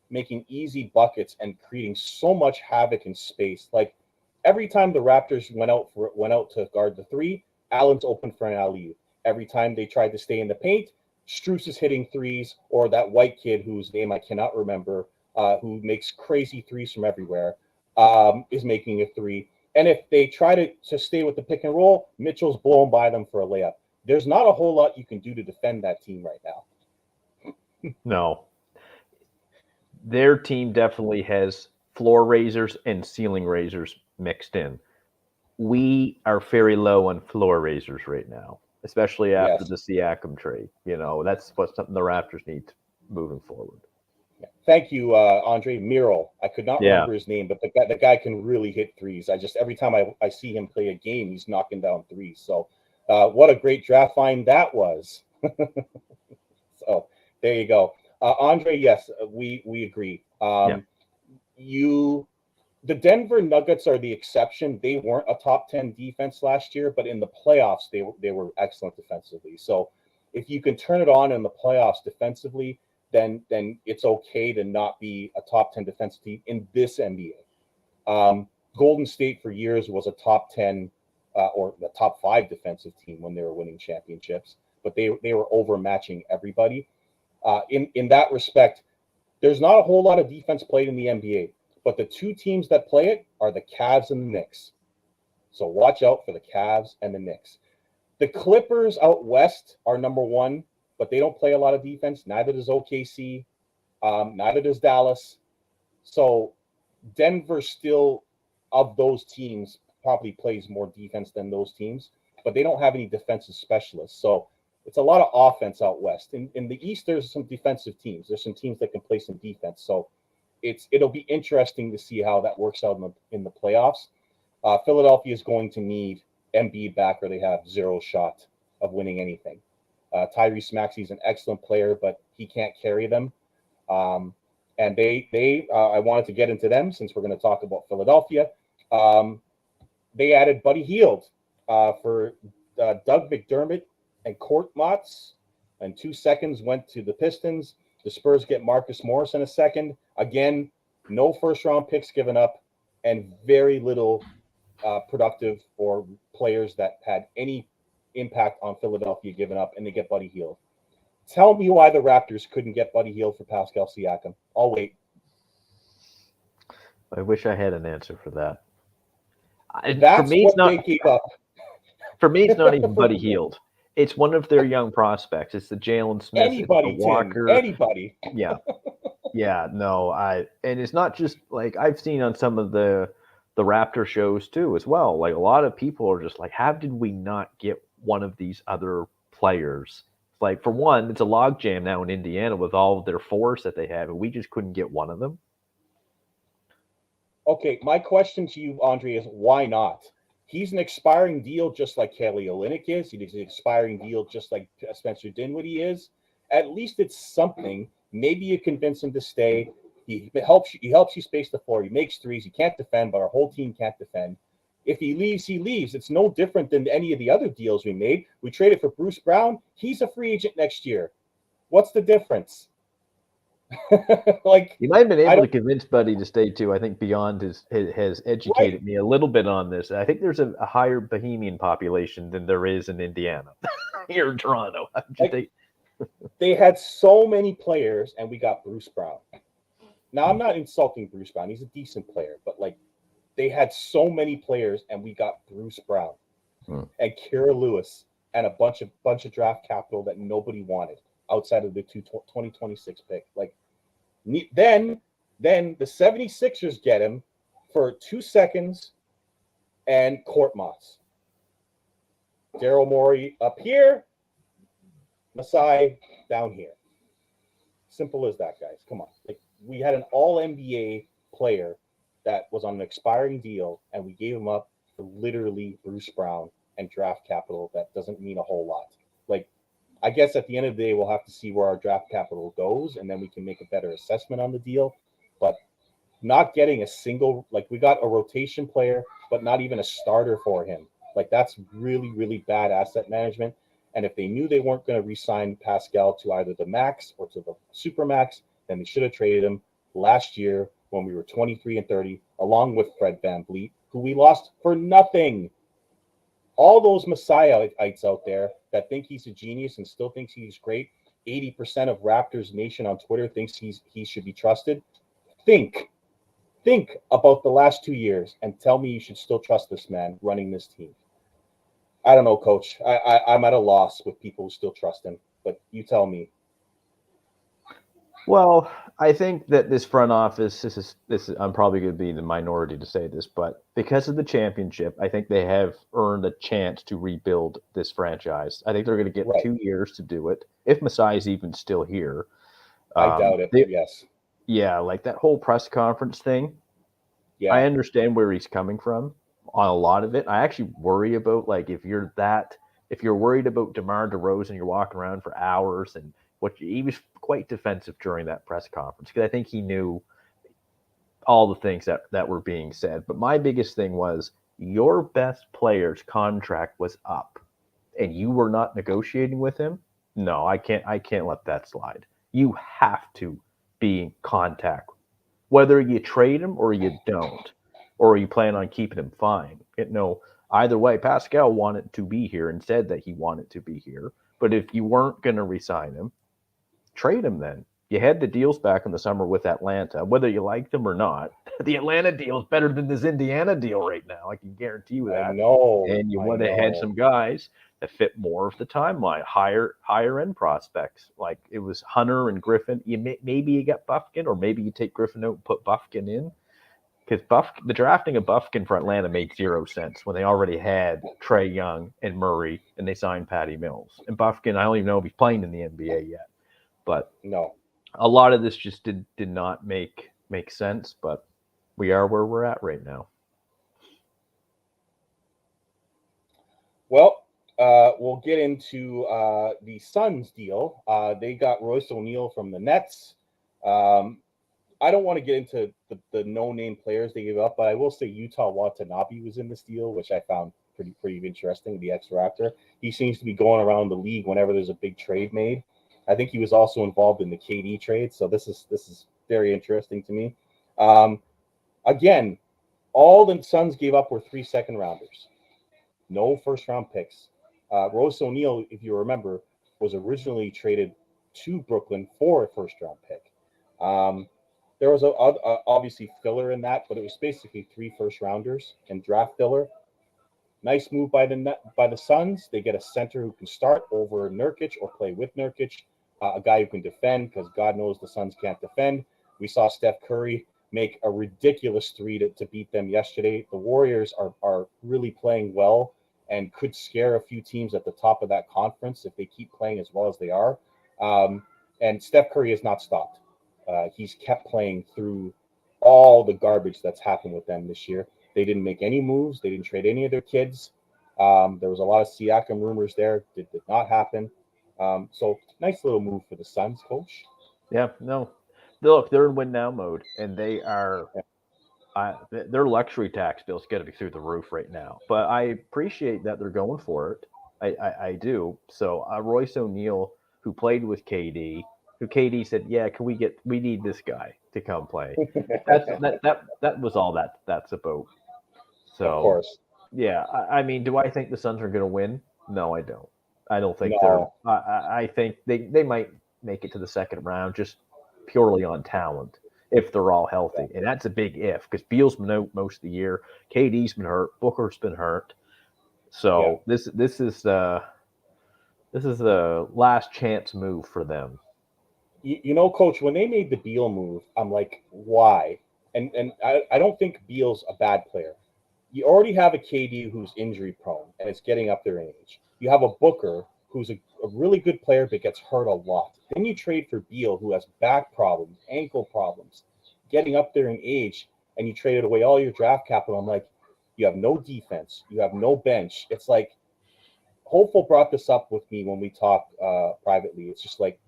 making easy buckets and creating so much havoc in space, like every time the Raptors went out to guard the three, Allen's open for an alley-oop. Every time they tried to stay in the paint, Strus is hitting threes, or that white kid whose name I cannot remember, who makes crazy threes from everywhere, is making a three. And if they try to stay with the pick and roll, Mitchell's blown by them for a layup. There's not a whole lot you can do to defend that team right now. No. Their team definitely has floor raisers and ceiling raisers mixed in. We are very low on floor raisers right now, especially after the Siakam trade. That's something the Raptors need moving forward. Thank you, Andre Miro. I could not remember his name, but the guy can really hit threes. Every time I see him play a game, he's knocking down threes. So what a great draft find that was. So there you go. Andre, yes, we agree. The Denver Nuggets are the exception. They weren't a top 10 defense last year, but in the playoffs, they were excellent defensively. So if you can turn it on in the playoffs defensively, then it's okay to not be a top 10 defensive team in this NBA. Golden State for years was a top 10 or the top 5 defensive team when they were winning championships, but they were overmatching everybody. In that respect, there's not a whole lot of defense played in the NBA, but the two teams that play it are the Cavs and the Knicks. So watch out for the Cavs and the Knicks. The Clippers out west are number one, but they don't play a lot of defense. Neither does OKC. Neither does Dallas. So Denver still, of those teams, probably plays more defense than those teams, but they don't have any defensive specialists. So it's a lot of offense out west. In the East, there's some defensive teams. There's some teams that can play some defense. So it'll be interesting to see how that works out in the playoffs. Philadelphia is going to need Embiid back, or they have zero shot of winning anything. Tyrese Maxey's an excellent player, but he can't carry them. And I wanted to get into them since we're going to talk about Philadelphia. They added Buddy Hield for Doug McDermott and Court Motz, and 2 seconds went to the Pistons. The Spurs get Marcus Morris in a second. Again, no first-round picks given up, and very little productive or players that had any impact on Philadelphia given up, and they get Buddy Hield. Tell me why the Raptors couldn't get Buddy Hield for Pascal Siakam. I'll wait. I wish I had an answer for that. That's what they gave up. For me, it's not even Buddy Hield. It's one of their young prospects. It's the Jalen Smith, anybody, the Walker. Tim, anybody. Yeah. No, and it's not just like I've seen on some of the Raptor shows too, as well. Like a lot of people are just like, how did we not get one of these other players? Like for one, it's a logjam now in Indiana with all of their force that they have, and we just couldn't get one of them. Okay, my question to you, Andre, is why not? He's an expiring deal just like Kelly Olynyk is. He's an expiring deal just like Spencer Dinwiddie is. At least it's something. Maybe you convince him to stay. He helps you space the floor. He makes threes. He can't defend, but our whole team can't defend. If he leaves, he leaves. It's no different than any of the other deals we made. We traded for Bruce Brown. He's a free agent next year. What's the difference? Like you might have been able to convince Buddy to stay too. I think Beyond has educated me a little bit on this. I think there's a higher Bohemian population than there is in Indiana here in Toronto. They had so many players, and we got Bruce Brown. Now I'm not insulting Bruce Brown; he's a decent player, but like they had so many players, and we got Bruce Brown and Kira Lewis and a bunch of draft capital that nobody wanted outside of the 2026 pick. Like then the 76ers get him for 2 seconds and Court Motz. Daryl Morey up here, Masai down here. Simple as that, guys. Come on. Like we had an all-NBA player that was on an expiring deal, and we gave him up for literally Bruce Brown and draft capital that doesn't mean a whole lot. Like I guess at the end of the day, we'll have to see where our draft capital goes, and then we can make a better assessment on the deal. But not getting a single, like we got a rotation player, but not even a starter for him. Like that's really, really bad asset management. And if they knew they weren't going to re-sign Pascal to either the max or to the super max, then they should have traded him last year when we were 23-30, along with Fred VanVleet, who we lost for nothing. All those Messiahites out there that think he's a genius and still thinks he's great. 80% of Raptors Nation on Twitter thinks he should be trusted. Think about the last 2 years and tell me you should still trust this man running this team. I don't know, Coach. I'm at a loss with people who still trust him, but you tell me. Well, I think that this front office, this is I'm probably going to be the minority to say this, but because of the championship, I think they have earned a chance to rebuild this franchise. I think they're going to get 2 years to do it, if Masai is even still here. I doubt it, yes. Yeah, like that whole press conference thing. Yeah. I understand where he's coming from on a lot of it. I actually worry about, like, if you're worried about DeMar DeRozan, you're walking around for hours, and he was quite defensive during that press conference because I think he knew all the things that were being said. But my biggest thing was your best player's contract was up and you were not negotiating with him. No, I can't let that slide. You have to be in contact. Whether you trade him or you don't, or you plan on keeping him, fine. No, either way, Pascal wanted to be here and said that he wanted to be here. But if you weren't going to resign him, trade him then. You had the deals back in the summer with Atlanta, whether you liked them or not. The Atlanta deal is better than this Indiana deal right now. I can guarantee you I that. know. And you I would have had know. some guys that fit more of the timeline, higher end prospects. Like it was Hunter and Griffin. Maybe you get Buffkin, or maybe you take Griffin out and put Buffkin in. Because the drafting of Buffkin for Atlanta made 0 sense when they already had Trae Young and Murray, and they signed Patty Mills. And Buffkin, I don't even know if he's playing in the NBA yet. But No. a lot of this just did not make sense. But we are where we're at right now. Well, we'll get into the Suns deal. They got Royce O'Neal from the Nets. I don't want to get into the no-name players they gave up, but I will say Utah Watanabe was in this deal, which I found pretty interesting, the ex-Raptor. He seems to be going around the league whenever there's a big trade made. I think he was also involved in the KD trade, so this is very interesting to me. Again, all the Suns gave up were 3 second-rounders. No first-round picks. Royce O'Neal, if you remember, was originally traded to Brooklyn for a first-round pick. There was obviously filler in that, but it was basically 3 first-rounders and draft filler. Nice move by the Suns. They get a center who can start over Nurkic or play with Nurkic, a guy who can defend because God knows the Suns can't defend. We saw Steph Curry make a ridiculous 3 to beat them yesterday. The Warriors are really playing well and could scare a few teams at the top of that conference if they keep playing as well as they are. And Steph Curry has not stopped. He's kept playing through all the garbage that's happened with them this year. They didn't make any moves. They didn't trade any of their kids. There was a lot of Siakam rumors there. Did not happen. So nice little move for the Suns, coach. Yeah, no. Look, they're in win now mode, and they are. Their luxury tax bill's got to be through the roof right now. But I appreciate that they're going for it. I do. So Royce O'Neal, who played with KD, who KD said, "Yeah, we need this guy to come play." That was all that's about. So, of course. yeah, I mean, do I think the Suns are going to win? No, I don't. I don't think No. I think they might make it to the second round just purely on talent if they're all healthy, and that's a big if because Beal's been out most of the year, KD's been hurt, Booker's been hurt, so this is the last chance move for them. You know, coach, when they made the Beal move, I'm like, why? And I don't think Beal's a bad player. You already have a KD who's injury prone and it's getting up there in age. You have a Booker who's a really good player but gets hurt a lot. Then you trade for Beal who has back problems, ankle problems, getting up there in age, and you traded away all your draft capital. I'm like, you have no defense, you have no bench. It's like Hopeful brought this up with me when we talked privately. It's just like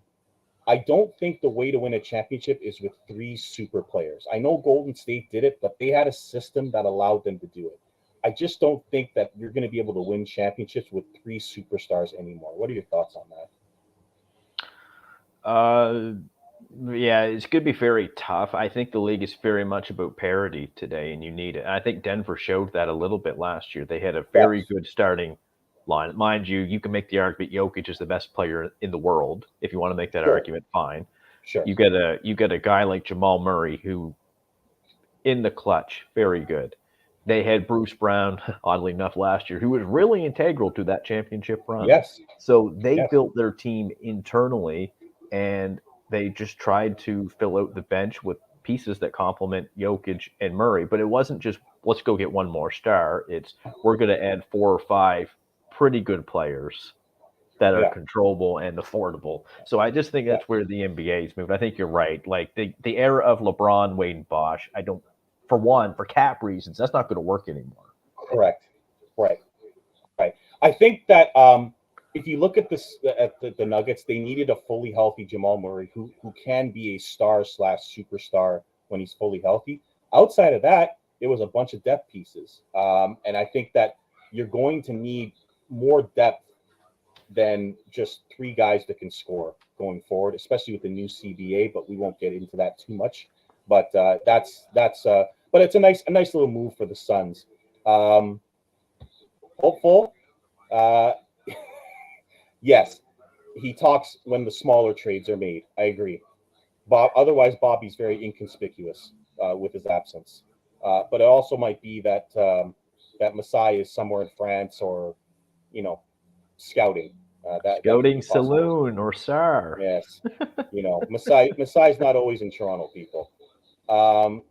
I don't think the way to win a championship is with 3 super players. I know Golden State did it, but they had a system that allowed them to do it. I just don't think that you're going to be able to win championships with 3 superstars anymore. What are your thoughts on that? Yeah, it's going to be very tough. I think the league is very much about parity today, and you need it. And I think Denver showed that a little bit last year. They had a very good starting line. Mind you, you can make the argument Jokic is the best player in the world. If you want to make that argument, fine. Sure. You get a guy like Jamal Murray who, in the clutch, very good. They had Bruce Brown, oddly enough, last year, who was really integral to that championship run. Yes. So they built their team internally, and they just tried to fill out the bench with pieces that complement Jokic and Murray. But it wasn't just, let's go get one more star. It's, we're going to add 4 or 5 pretty good players that are controllable and affordable. So I just think that's where the NBA's moved. I think you're right. Like the era of LeBron, Wade, and Bosh, I don't, for cap reasons, that's not going to work anymore. Correct. Right. I think that if you look at this at the Nuggets, they needed a fully healthy Jamal Murray who can be a star/superstar when he's fully healthy. Outside of that, it was a bunch of depth pieces. And I think that you're going to need more depth than just three guys that can score going forward, especially with the new CBA. But we won't get into that too much. But but it's a nice little move for the Suns. Um, hopeful. Uh, yes, he talks when the smaller trades are made. I agree. Otherwise, Bobby's very inconspicuous with his absence. But it also might be that that Masai is somewhere in France or, you know, scouting. That could be Scouting possible. Saloon or Sir. Yes, Masai's not always in Toronto, people. Um,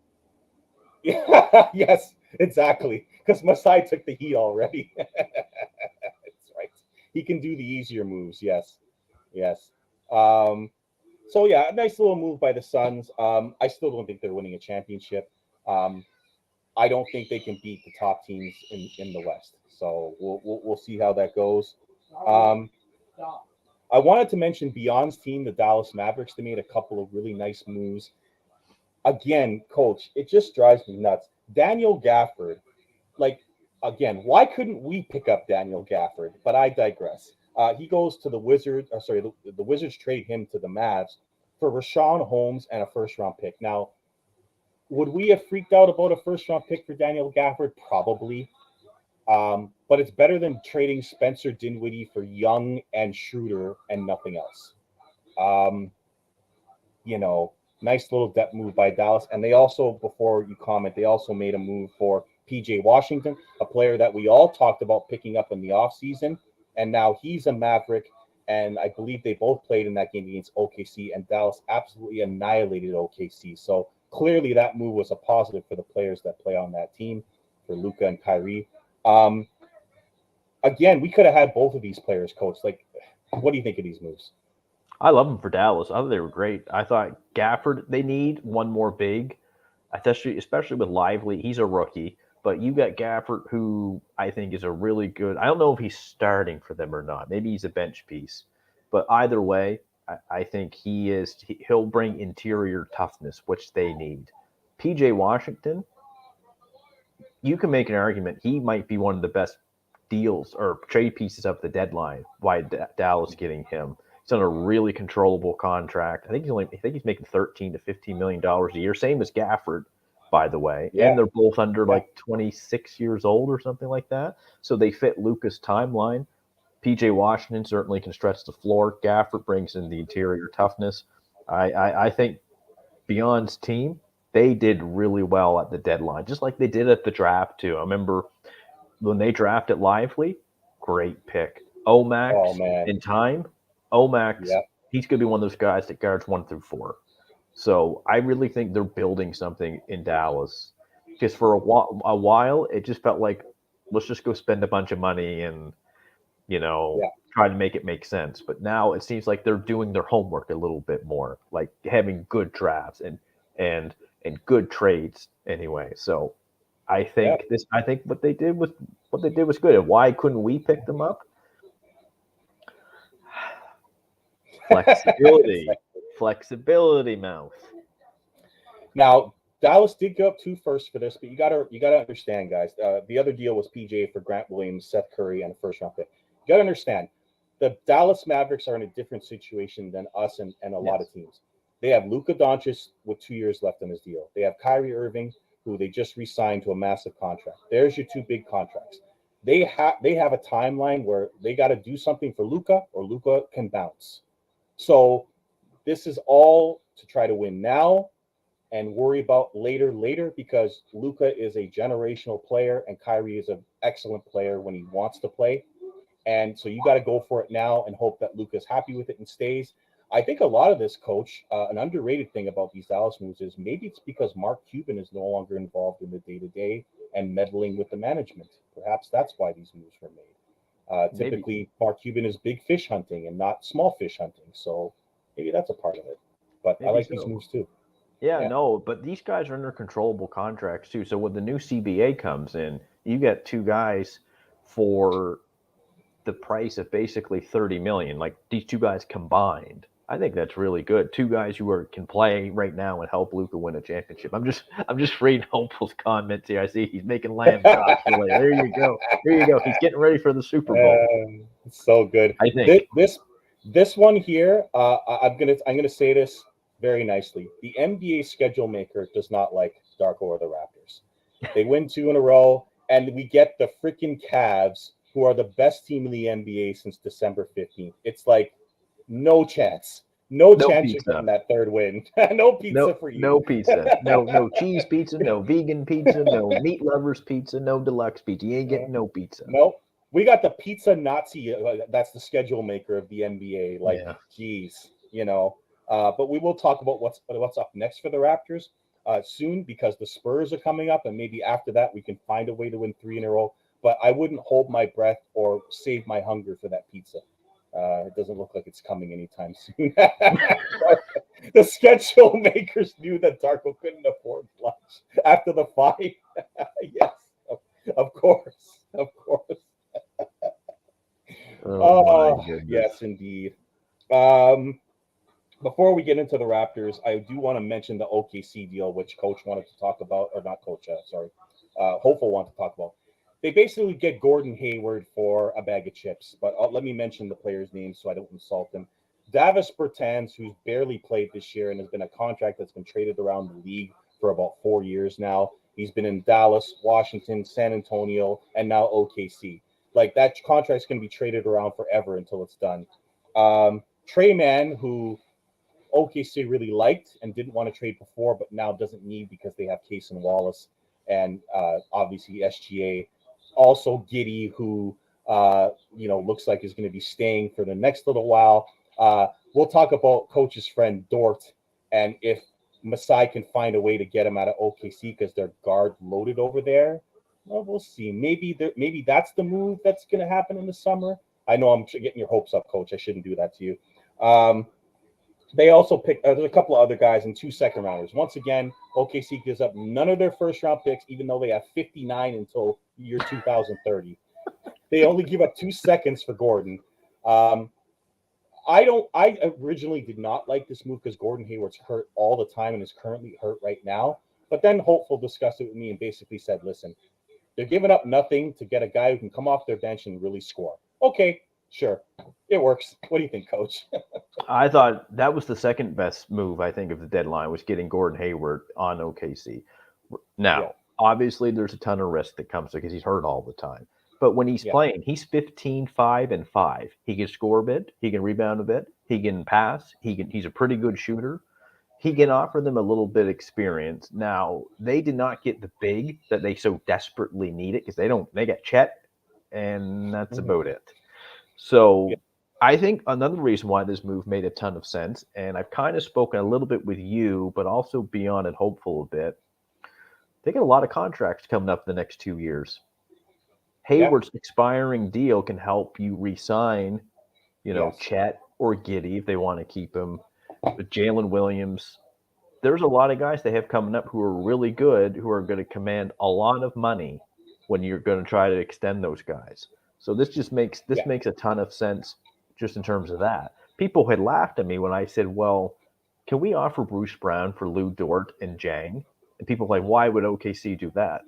yeah, yes, exactly. Because Masai took the heat already. That's right. He can do the easier moves. Yes, yes. Um, So yeah, a nice little move by the Suns. I still don't think they're winning a championship. Um, I don't think they can beat the top teams in the West. So we'll see how that goes. Um, I wanted to mention Beyond's team, the Dallas Mavericks. They made a couple of really nice moves. Again, coach, it just drives me nuts. Daniel Gafford, like again, why couldn't we pick up Daniel Gafford? But I digress. He goes to the Wizards. Sorry, the Wizards trade him to the Mavs for Rashawn Holmes and a first round pick. Now, would we have freaked out about a first round pick for Daniel Gafford? Probably. But it's better than trading Spencer Dinwiddie for Young and Schroeder and nothing else. Um, you know, nice little depth move by Dallas. And they also, before you comment, they also made a move for PJ Washington, a player that we all talked about picking up in the offseason. And now he's a Maverick. And I believe they both played in that game against OKC, and Dallas absolutely annihilated OKC. So clearly that move was a positive for the players that play on that team, for Luka and Kyrie. Um, Again, we could have had both of these players, coach. Like, what do you think of these moves? I love them for Dallas. I thought they were great. I thought Gafford, they need one more big, especially with Lively. He's a rookie, but you got Gafford, who I think is a really good. I don't know if he's starting for them or not. Maybe he's a bench piece, but either way, I think he is. He'll bring interior toughness, which they need. PJ Washington, you can make an argument he might be one of the best deals or trade pieces of the deadline. Why Dallas getting him? He's on a really controllable contract. I think he's making $13 to $15 million a year, same as Gafford, by the way. Yeah, And they're both under yeah, like 26 years old or something like that. So they fit Luka's timeline. PJ Washington certainly can stretch the floor. Gafford brings in the interior toughness. I think Beyond's team, they did really well at the deadline, just like they did at the draft too. I remember when they drafted Lively, great pick. oh Omax man, in time, Omax, yeah, he's going to be one of those guys that guards 1 through 4. So I really think they're building something in Dallas. Because for a while, it just felt like let's just go spend a bunch of money and yeah, try to make it make sense. But now it seems like they're doing their homework a little bit more, like having good drafts and and good trades anyway. So yeah. I think what they did was good. And why couldn't we pick them up? Flexibility. Flexibility, mouth. Now, Dallas did go up two first for this, but you gotta understand, guys. The other deal was PJ for Grant Williams, Seth Curry, and a first round pick. You gotta understand, the Dallas Mavericks are in a different situation than us and a lot Yes. of teams. They have Luka Doncic with 2 years left on his deal. They have Kyrie Irving, who they just re-signed to a massive contract. There's your two big contracts. They have a timeline where they got to do something for Luka, or Luka can bounce. So this is all to try to win now and worry about later because Luka is a generational player and Kyrie is an excellent player when he wants to play. And so you got to go for it now and hope that Luka's happy with it and stays. I think a lot of this, coach, an underrated thing about these Dallas moves is maybe it's because Mark Cuban is no longer involved in the day to day and meddling with the management. Perhaps that's why these moves were made. Maybe Typically, Mark Cuban is big fish hunting and not small fish hunting. So maybe that's a part of it. But I maybe like these so. moves too. Yeah, Yeah. no, but these guys are under controllable contracts too. So when the new CBA comes in, you get two guys for the price of basically 30 million, like these two guys combined. I think that's really good. Two guys who can play right now and help Luka win a championship. I'm just reading Hopeful's comments here. I see he's making lamb chops. There you go. There you go. He's getting ready for the Super Bowl. It's so good. I think This one here, I'm gonna say this very nicely. The NBA schedule maker does not like Darko or the Raptors. They win 2 in a row, and we get the freaking Cavs, who are the best team in the NBA since December 15th. It's like no chance. No chance you're getting that third win. No pizza for you. No pizza. No cheese pizza. No vegan pizza. No meat lovers pizza. No deluxe pizza. You ain't getting no pizza. Nope. We got the pizza Nazi. That's the schedule maker of the NBA. Like, geez, But we will talk about what's up next for the Raptors soon, because the Spurs are coming up, and maybe after that we can find a way to win 3 in a row. But I wouldn't hold my breath or save my hunger for that pizza. It doesn't look like it's coming anytime soon. The schedule makers knew that Darko couldn't afford lunch after the fight. Yes, of course. Oh, yes, indeed. Before we get into the Raptors, I do want to mention the OKC deal, which Coach wanted to talk about, or not Coach, Hopeful wanted to talk about. They basically get Gordon Hayward for a bag of chips, but let me mention the players' names so I don't insult them. Davis Bertans, who's barely played this year and has been a contract that's been traded around the league for about 4 years now. He's been in Dallas, Washington, San Antonio, and now OKC. Like, that contract's going to be traded around forever until it's done. Trey Mann, who OKC really liked and didn't want to trade before, but now doesn't need because they have Case and Wallace and obviously SGA. Also Giddey, who looks like is going to be staying for the next little while. We'll talk about Coach's friend Dort, and if Masai can find a way to get him out of OKC because they're guard loaded over there. Well, we'll see. Maybe that's the move that's going to happen in the summer. I know I'm getting your hopes up, Coach. I shouldn't do that to you. They also picked there's a couple of other guys and 2 second rounders. Once again, OKC gives up none of their first round picks, even though they have 59 until year 2030. They only give up 2 seconds for Gordon. I originally did not like this move because Gordon Hayward's hurt all the time and is currently hurt right now. But then Hopeful discussed it with me and basically said, listen, they're giving up nothing to get a guy who can come off their bench and really score. Okay, sure. It works. What do you think, Coach? I thought that was the second best move, I think, of the deadline, was getting Gordon Hayward on OKC. Now, obviously, there's a ton of risk that comes because he's hurt all the time. But when he's playing, he's 15, 5, and 5. He can score a bit. He can rebound a bit. He can pass. He's a pretty good shooter. He can offer them a little bit of experience. Now, they did not get the big that they so desperately needed because they got Chet, and that's about it. So I think another reason why this move made a ton of sense, and I've kind of spoken a little bit with you, but also beyond it, Hopeful a bit. They got a lot of contracts coming up the next 2 years. Hayward's expiring deal can help you re-sign, Chet or Giddey if they want to keep him. But Jalen Williams, there's a lot of guys they have coming up who are really good, who are going to command a lot of money when you're going to try to extend those guys. So this just makes a ton of sense just in terms of that. People had laughed at me when I said, well, can we offer Bruce Brown for Lou Dort and Jang? And people were like, why would OKC do that?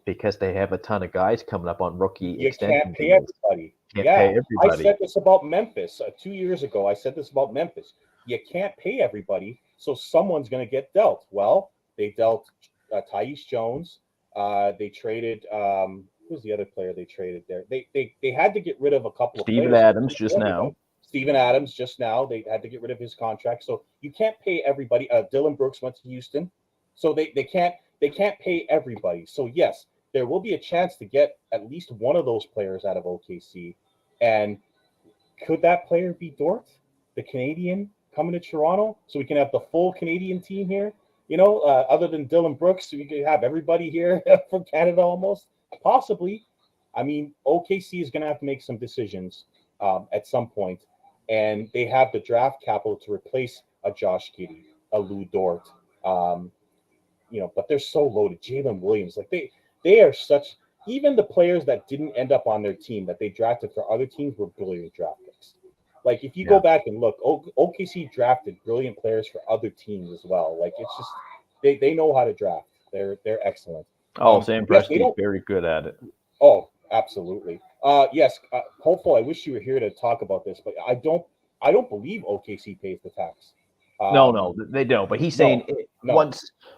Because they have a ton of guys coming up on rookie extension. You can't pay everybody. Pay everybody. I said this about Memphis 2 years ago. I said this about Memphis. You can't pay everybody, so someone's going to get dealt. Well, they dealt Tyus Jones. They traded who's the other player they traded there? They had to get rid of a couple of players. Steven Adams just now. They had to get rid of his contract. So you can't pay everybody. Dylan Brooks went to Houston. So they can't pay everybody. So yes, there will be a chance to get at least one of those players out of OKC. And could that player be Dort, the Canadian, coming to Toronto? So we can have the full Canadian team here. Other than Dylan Brooks, so we could have everybody here from Canada almost. Possibly. I mean, OKC is going to have to make some decisions at some point. And they have the draft capital to replace a Josh Giddey, a Lou Dort. But they're so loaded. Jalen Williams, like they are such. Even the players that didn't end up on their team that they drafted for other teams were brilliant draft picks. Like if you go back and look, OKC drafted brilliant players for other teams as well. Like it's just they know how to draft. They're excellent. Sam Yes, they Presti's don't. very good at it. Oh, absolutely. Yes, hopeful. I wish you were here to talk about this, but I don't believe OKC pays the tax. No, they don't. But he's saying no.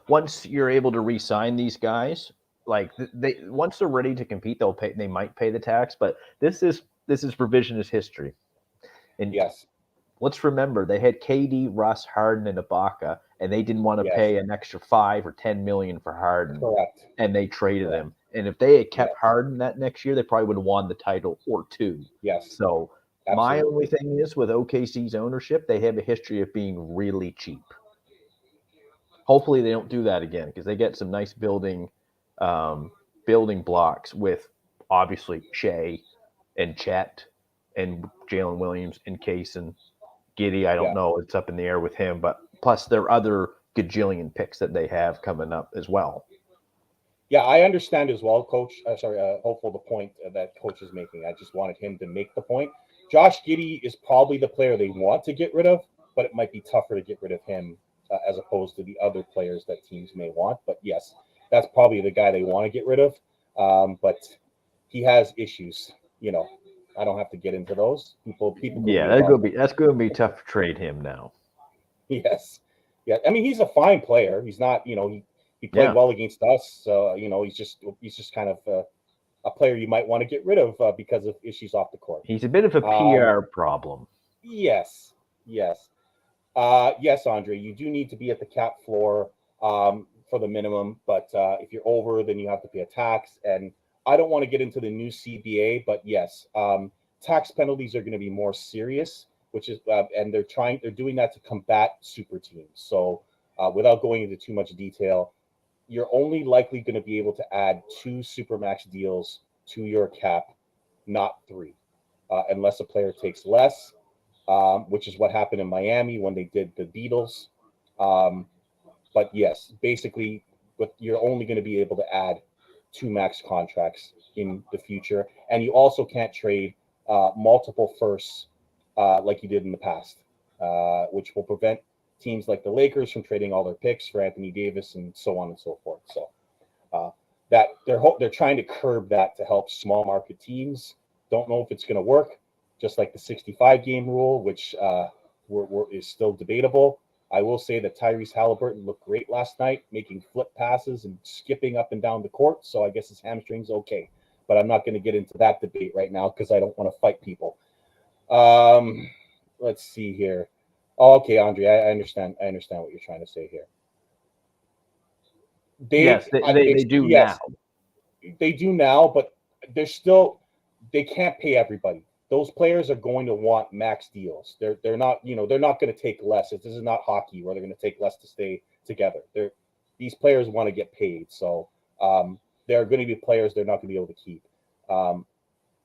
once you're able to re-sign these guys, like they once they're ready to compete, they'll pay. They might pay the tax, but this is revisionist history. And yes, let's remember they had KD, Russ, Harden, and Ibaka, and they didn't want to pay an extra $5 or $10 million for Harden. Correct. And they traded him. And if they had kept Harden that next year, they probably would have won the title or two. Yes. So absolutely. My only thing is with OKC's ownership, they have a history of being really cheap. Hopefully they don't do that again because they get some nice building blocks with obviously Shea and Chet and Jalen Williams and Case and Giddy. I don't know. It's up in the air with him, but plus there are other gajillion picks that they have coming up as well. Yeah, I understand as well, Coach. Hopeful the point that Coach is making. I just wanted him to make the point. Josh Giddey is probably the player they want to get rid of, but it might be tougher to get rid of him as opposed to the other players that teams may want. But yes, that's probably the guy they want to get rid of. But he has issues. I don't have to get into those. People. Yeah, that's going to be tough to trade him now. Yes. Yeah. I mean, he's a fine player. He's not. He played well against us. So he's just kind of a player you might want to get rid of because of issues off the court. He's a bit of a PR problem. Yes. Yes, Andre. You do need to be at the cap floor for the minimum, but if you're over, then you have to pay a tax. And I don't want to get into the new CBA, but yes, tax penalties are going to be more serious, which is and they're doing that to combat super teams. So without going into too much detail, you're only likely going to be able to add 2 supermax deals to your cap, not 3, unless a player takes less, which is what happened in Miami when they did the Beatles. But yes, basically, you're only going to be able to add 2 max contracts in the future, and you also can't trade multiple firsts like you did in the past, which will prevent teams like the Lakers from trading all their picks for Anthony Davis and so on and so forth. So that they're trying to curb that to help small market teams. Don't know if it's going to work, just like the 65 game rule, which is still debatable. I will say that Tyrese Halliburton looked great last night, making flip passes and skipping up and down the court. So I guess his hamstring's okay. But I'm not going to get into that debate right now because I don't want to fight people. Let's see here. Oh, okay, Andre, I understand. I understand what you're trying to say here. They do now. They do now, but they can't pay everybody. Those players are going to want max deals. They're not going to take less. This is not hockey where they're going to take less to stay together. These players want to get paid, so there are going to be players they're not going to be able to keep.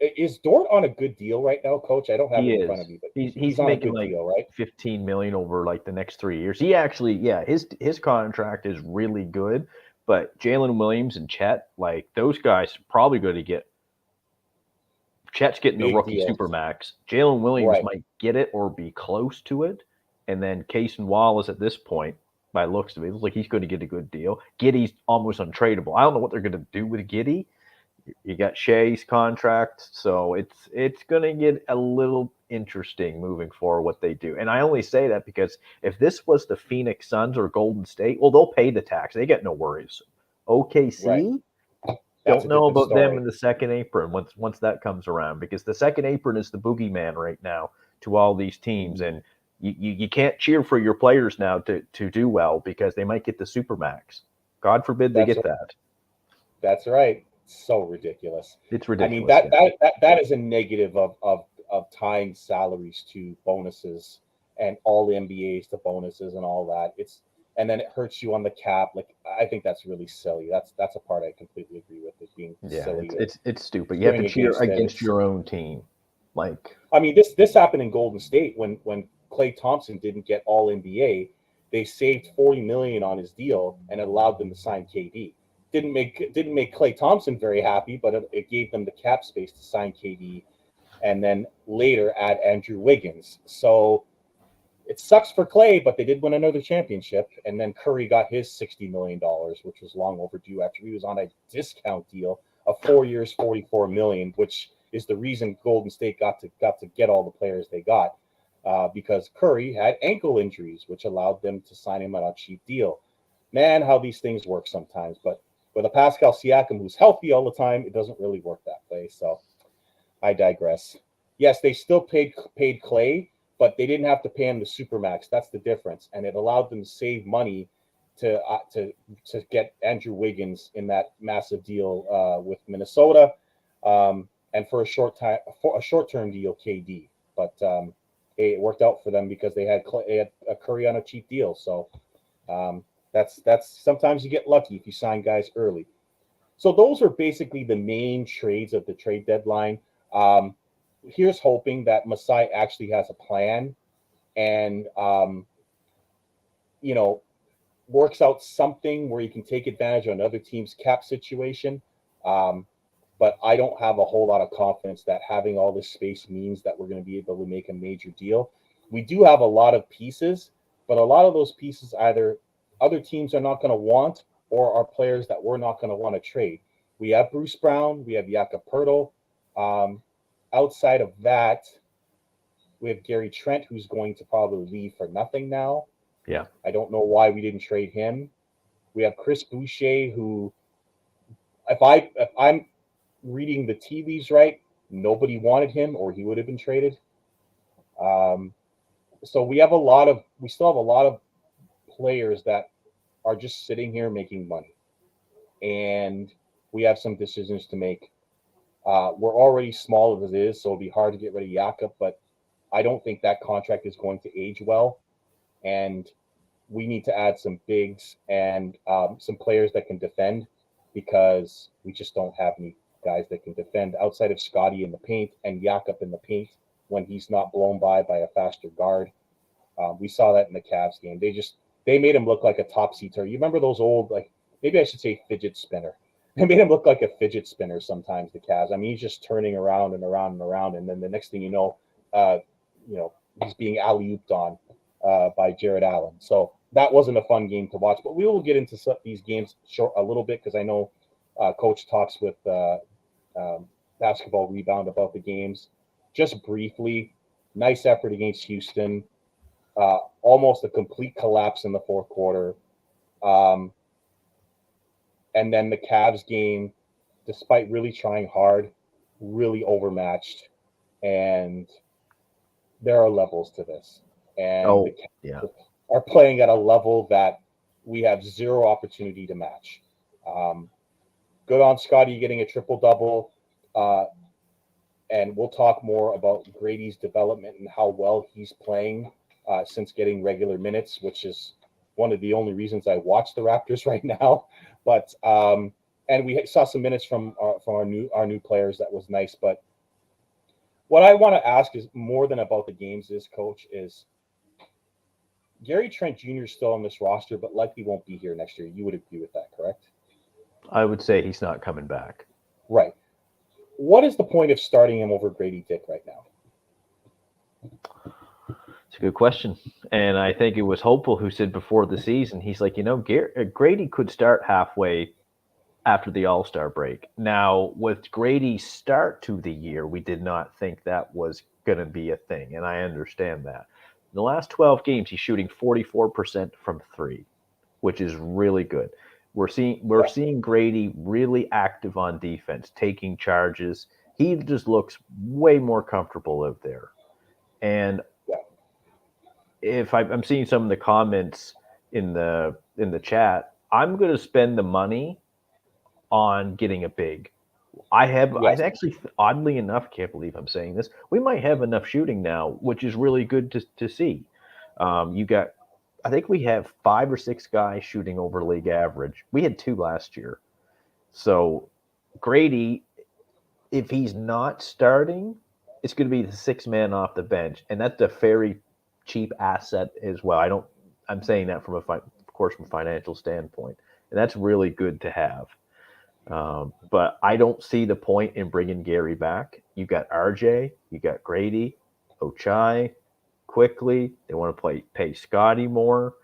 Is Dort on a good deal right now, Coach? I don't have it in front of me, but he's making like deal, right? $15 million over like the next 3 years. He actually, his contract is really good. But Jalen Williams and Chet, like those guys, are probably going to get. Chet's getting the rookie supermax. Jalen Williams might get it or be close to it, and then Case and Wallace at this point, by looks of it, looks like he's going to get a good deal. Giddy's almost untradeable. I don't know what they're going to do with Giddy. You got Shea's contract, so it's going to get a little interesting moving forward what they do. And I only say that because if this was the Phoenix Suns or Golden State, well, they'll pay the tax. They get no worries. OKC, don't know about them in the second apron once that comes around because the second apron is the boogeyman right now to all these teams, and you can't cheer for your players now to do well because they might get the supermax. God forbid they get that. That's right. So ridiculous. It's ridiculous. I mean that is a negative of tying salaries to bonuses and all the NBAs to bonuses and all that. And then it hurts you on the cap. Like I think that's really silly. That's a part I completely agree with. It being silly. It's stupid. You have to cheer against your own team. Like I mean, this happened in Golden State when Klay Thompson didn't get all NBA. They saved $40 million on his deal and it allowed them to sign KD. Didn't make Klay Thompson very happy, but it gave them the cap space to sign KD and then later add Andrew Wiggins. So it sucks for Clay, but they did win another championship. And then Curry got his $60 million, which was long overdue after he was on a discount deal of 4 years, $44 million, which is the reason Golden State got to get all the players they got, because Curry had ankle injuries, which allowed them to sign him on a cheap deal. Man, how these things work sometimes. But with a Pascal Siakam who's healthy all the time, it doesn't really work that way. So I digress. Yes, they still paid Clay, but they didn't have to pay him the supermax. That's the difference, and it allowed them to save money to get Andrew Wiggins in that massive deal with Minnesota, and for a short term deal, KD. But it worked out for them because they had a Curry on a cheap deal. So that's sometimes you get lucky if you sign guys early. So those are basically the main trades of the trade deadline. Here's hoping that Masai actually has a plan and you know, works out something where he can take advantage of another team's cap situation. But I don't have a whole lot of confidence that having all this space means that we're going to be able to make a major deal. We do have a lot of pieces, but a lot of those pieces either other teams are not going to want or are players that we're not going to want to trade. We have Bruce Brown, we have Jakob Poeltl. Outside of that, we have Gary Trent, who's going to probably leave for nothing now. Yeah. I don't know why we didn't trade him. We have Chris Boucher, who, if I'm reading the tea leaves right, nobody wanted him, or he would have been traded. So we still have a lot of players that are just sitting here making money, and we have some decisions to make. We're already small as it is, so it'll be hard to get rid of Jakob, but I don't think that contract is going to age well, and we need to add some bigs and some players that can defend, because we just don't have any guys that can defend outside of Scotty in the paint and Jakob in the paint when he's not blown by a faster guard. We saw that in the Cavs game. They made him look like a topsy-turvy. You remember those old, like, maybe I should say fidget spinner. They made him look like a fidget spinner sometimes, the Cavs. I mean, he's just turning around and around and around, and then the next thing you know, he's being alley-ooped on by Jared Allen. So that wasn't a fun game to watch. But we will get into these games a little bit, because I know Coach talks with Basketball Rebound about the games. Just briefly, nice effort against Houston. Almost a complete collapse in the fourth quarter. And then the Cavs game, despite really trying hard, really overmatched. And there are levels to this. And the Cavs are playing at a level that we have zero opportunity to match. Good on Scotty getting a triple-double. And we'll talk more about Gradey's development and how well he's playing since getting regular minutes, which is one of the only reasons I watch the Raptors right now. But and we saw some minutes from our new players. That was nice. But what I want to ask is more than about the games. Coach, is Gary Trent Jr. still on this roster, but likely won't be here next year. You would agree with that, correct? I would say he's not coming back. Right. What is the point of starting him over Gradey Dick right now? It's a good question. And I think it was Hopeful who said before the season, he's like, Gradey could start halfway after the All-Star break. Now, with Gradey's start to the year, we did not think that was going to be a thing, and I understand that. In the last 12 games, he's shooting 44% from three, which is really good. We're seeing Gradey really active on defense, taking charges. He just looks way more comfortable out there. And if I'm seeing some of the comments in the chat, I'm going to spend the money on getting a big. I actually, oddly enough, can't believe I'm saying this, we might have enough shooting now, which is really good to see. I think we have 5 or 6 guys shooting over league average. We had 2 last year. So Gradey, if he's not starting, it's going to be the 6th man off the bench, and that's a very cheap asset as well. I'm saying that from a financial standpoint, and that's really good to have. But I don't see the point in bringing Gary back. You got RJ, you got Gradey, Ochai, quickly. They want to pay Scotty more.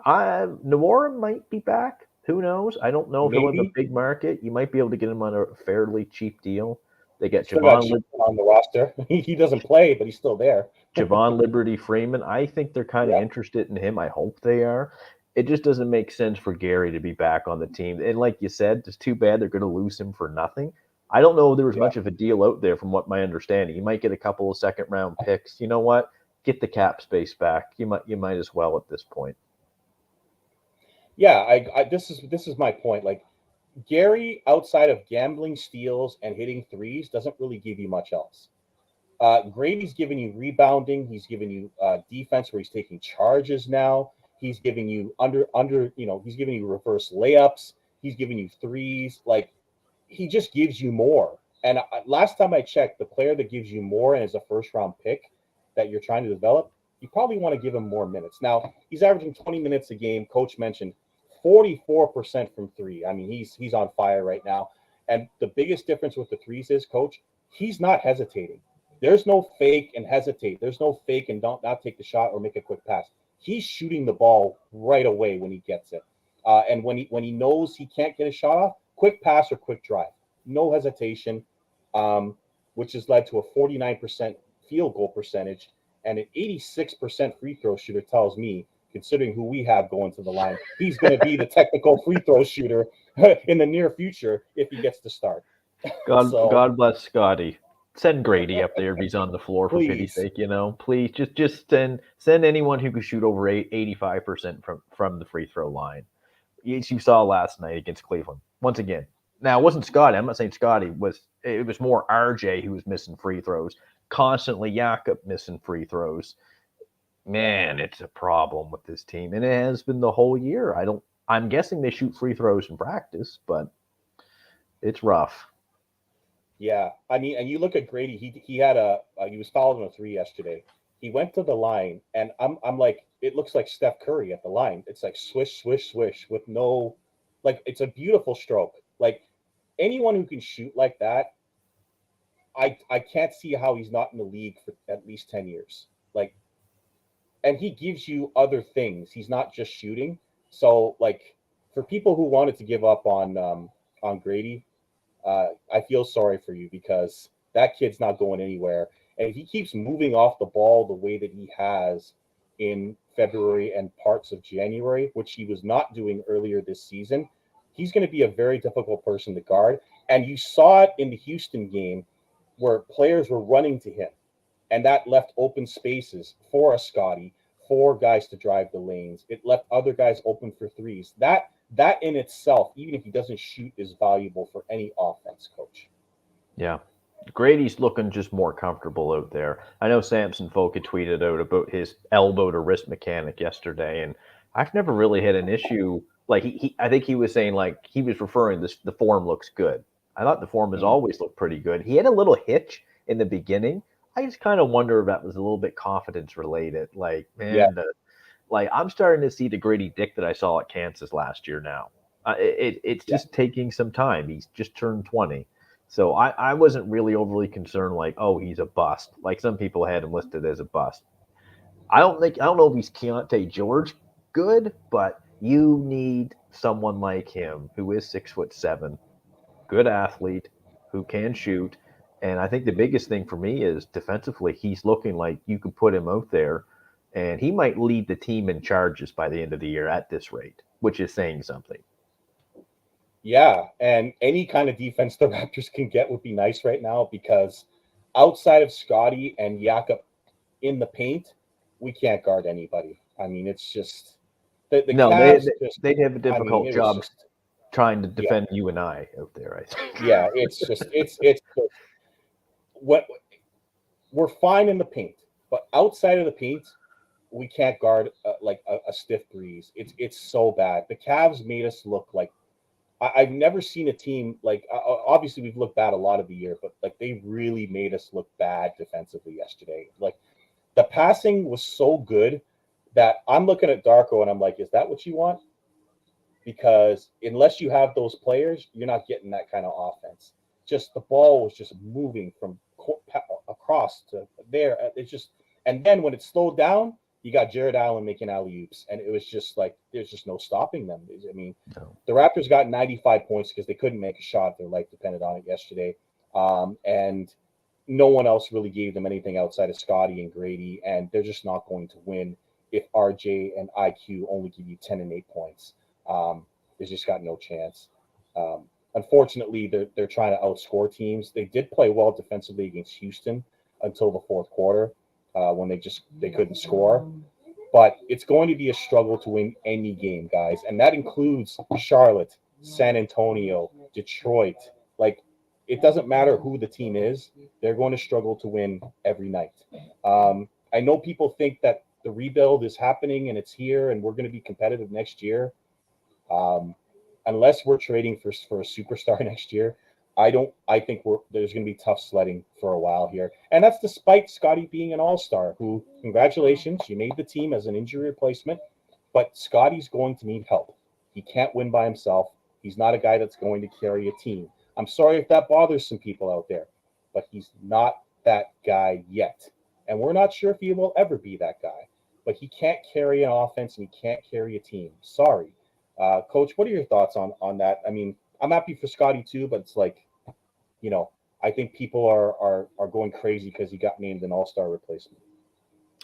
Nomura might be back. Who knows? I don't know if he'll have a Maybe. big market. You might be able to get him on a fairly cheap deal. They got Still got Cheatham on the roster. He doesn't play, but he's still there. Javon Liberty Freeman. I think they're kind of Yeah, interested in him. I hope they are. It just doesn't make sense for Gary to be back on the team. And like you said, it's too bad they're going to lose him for nothing. I don't know if there was yeah. much of a deal out there from what my understanding. You might get a couple of second round picks. You know what? Get the cap space back. You might as well at this point. Yeah, this is my point. Like Gary, outside of gambling steals and hitting threes, doesn't really give you much else. Grady's giving you rebounding. He's giving you defense where he's taking charges now. He's giving you he's giving you reverse layups. He's giving you threes. Like he just gives you more. And last time I checked, the player that gives you more and is a first round pick that you're trying to develop, you probably want to give him more minutes. Now he's averaging 20 minutes a game. Coach mentioned 44% from three. I mean, he's on fire right now. And the biggest difference with the threes is, coach, he's not hesitating. There's no fake and hesitate. There's no fake and don't not take the shot or make a quick pass. He's shooting the ball right away when he gets it. And when he knows he can't get a shot off, quick pass or quick drive, no hesitation, which has led to a 49% field goal percentage and an 86% free throw shooter. Tells me, considering who we have going to the line, he's going to be the technical free throw shooter in the near future if he gets to start. So God bless Scotty. Send Grady up there if he's on the floor for pity's please, sake. Please just send anyone who can shoot over 85% from the free throw line. You saw last night against Cleveland once again. Now it wasn't Scotty. I'm not saying Scotty was. It was more RJ who was missing free throws constantly. Jakob missing free throws. Man, it's a problem with this team, and it has been the whole year. I'm guessing they shoot free throws in practice, but it's rough. yeah. I mean, and you look at Grady. He had he was fouled on a three yesterday. He went to the line, and I'm like, it looks like Steph Curry at the line. It's like swish, swish, swish with no, like it's a beautiful stroke. Like anyone who can shoot like that, I can't see how he's not in the league for at least 10 years. Like, and he gives you other things. He's not just shooting. So like for people who wanted to give up on Grady, I feel sorry for you because that kid's not going anywhere. And if he keeps moving off the ball the way that he has in February and parts of January, which he was not doing earlier this season, he's going to be a very difficult person to guard. And you saw it in the Houston game where players were running to him, and that left open spaces for a Scotty, for guys to drive the lanes. It left other guys open for threes. That in itself, even if he doesn't shoot, is valuable for any offense, coach. Yeah. Grady's looking just more comfortable out there. I know Samson Folk had tweeted out about his elbow to wrist mechanic yesterday, and I've never really had an issue. Like I think he was saying like he was referring this the form looks good. I thought the form has Mhm. always looked pretty good. He had a little hitch in the beginning. I just kind of wonder if that was a little bit confidence related. Like Yeah, man, like I'm starting to see the Gradey Dick that I saw at Kansas last year now. It's yeah, just taking some time. He's just turned 20. So I wasn't really overly concerned, like, oh, he's a bust. Like some people had him listed as a bust. I don't know if he's Keontae George good, but you need someone like him who is 6'7", good athlete, who can shoot. And I think the biggest thing for me is defensively, he's looking like you could put him out there and he might lead the team in charges by the end of the year at this rate, which is saying something. yeah. And any kind of defense the Raptors can get would be nice right now because outside of Scotty and Jakob in the paint, we can't guard anybody. I mean, it's just the No, Cavs just. they'd have a I mean, difficult it was job just trying to yeah, defend you and I out there, I think. yeah. It's just what we're fine in the paint, but outside of the paint, we can't guard like a stiff breeze. It's so bad. The Cavs made us look like I've never seen a team like. Obviously, we've looked bad a lot of the year, but like they really made us look bad defensively yesterday. Like the passing was so good that I'm looking at Darko and I'm like, is that what you want? because unless you have those players, you're not getting that kind of offense. Just the ball was just moving from across to there. It's just, and then when it slowed down, you got Jared Allen making alley oops, and it was just like there's just no stopping them. I mean, No. the Raptors got 95 points because they couldn't make a shot. Their life depended on it yesterday, and no one else really gave them anything outside of Scotty and Gradey, and they're just not going to win if RJ and IQ only give you 10 and 8 points. There's just got no chance. Um, Unfortunately, they're trying to outscore teams. They did play well defensively against Houston until the fourth quarter when they couldn't score. But it's going to be a struggle to win any game, guys, and that includes Charlotte, San Antonio, Detroit. Like it doesn't matter who the team is; they're going to struggle to win every night. I know people think that the rebuild is happening and it's here, and we're going to be competitive next year. Um, Unless we're trading for a superstar next year, I don't. I think there's going to be tough sledding for a while here, and that's despite Scotty being an all-star. Who, congratulations, you made the team as an injury replacement, but Scotty's going to need help. He can't win by himself. He's not a guy that's going to carry a team. I'm sorry if that bothers some people out there, but he's not that guy yet, and we're not sure if he will ever be that guy. But he can't carry an offense and he can't carry a team. Sorry. Coach, what are your thoughts on that? I mean, I'm happy for Scotty too, but it's like, you know, I think people are going crazy because he got named an all-star replacement.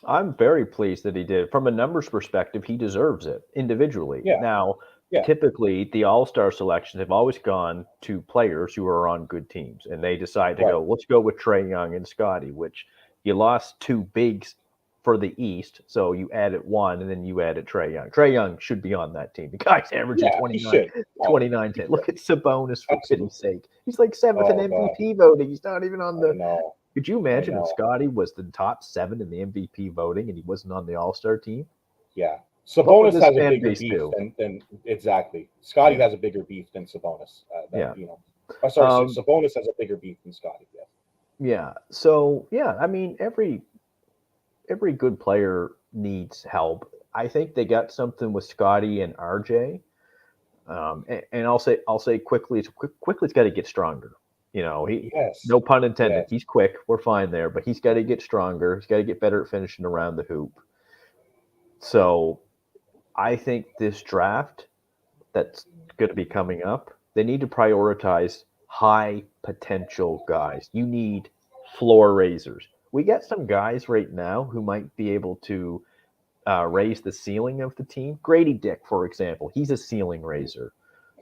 I'm very pleased that he did. From a numbers perspective, he deserves it individually. Yeah, Now, yeah, typically, the all-star selections have always gone to players who are on good teams, and they decide to right. go, let's go with Trae Young and Scotty, which you lost two bigs for the East, so you added one, and then you added Trae Young. Trae Young should be on that team. The guy's averaging Yeah, he should. Oh, 29, he 10. should. Look at Sabonis, for pity's Absolutely. sake. He's like seventh in Oh God, MVP voting. He's not even on I the. know, Could you I imagine if know. Scotty was the top 7 in the MVP voting and he wasn't on the All Star team? Yeah, What would Sabonis this has a fan bigger base beef do? than exactly. Scotty Yeah, has a bigger beef than Sabonis. That yeah, you know. Oh, sorry, um, Sabonis has a bigger beef than Scotty. Yeah. yeah. So yeah, I mean, every good player needs help. I think they got something with Scotty and RJ. And I'll say quickly, quickly's got to get stronger. You know, Yes. no pun intended. Yes. He's quick. We're fine there, but he's got to get stronger. He's got to get better at finishing around the hoop. So I think this draft that's going to be coming up, they need to prioritize high potential guys. You need floor raisers. We got some guys right now who might be able to raise the ceiling of the team. Gradey Dick, for example, he's a ceiling raiser.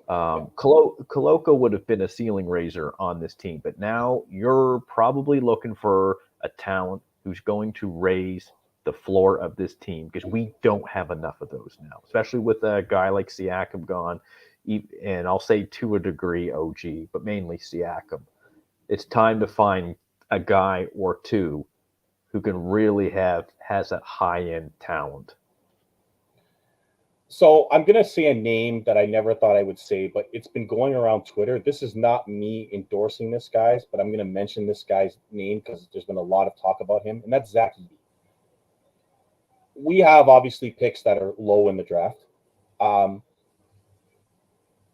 Yeah. Koloko would have been a ceiling raiser on this team, but now you're probably looking for a talent who's going to raise the floor of this team because we don't have enough of those now, especially with a guy like Siakam gone, and I'll say to a degree OG, but mainly Siakam. It's time to find a guy or two who can really has that high end talent. So I'm gonna say a name that I never thought I would say, but it's been going around Twitter. This is not me endorsing this guy's, but I'm gonna mention this guy's name because there's been a lot of talk about him, and that's Zach Edey. We have obviously picks that are low in the draft. Um,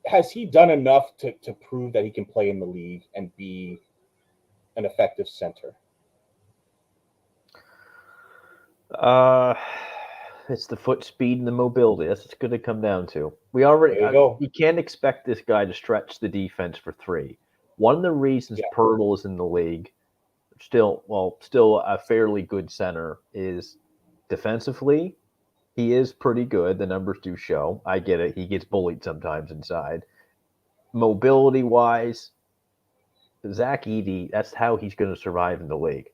has he done enough to prove that he can play in the league and be an effective center? Uh, it's the foot speed and the mobility. That's what's going to come down to. We already There you go. we can't expect this guy to stretch the defense for 3. One of the reasons Yeah. Pirtle is in the league, still a fairly good center, is defensively. He is pretty good. The numbers do show. I get it. He gets bullied sometimes inside. Mobility wise, Zach Edey, that's how he's going to survive in the league.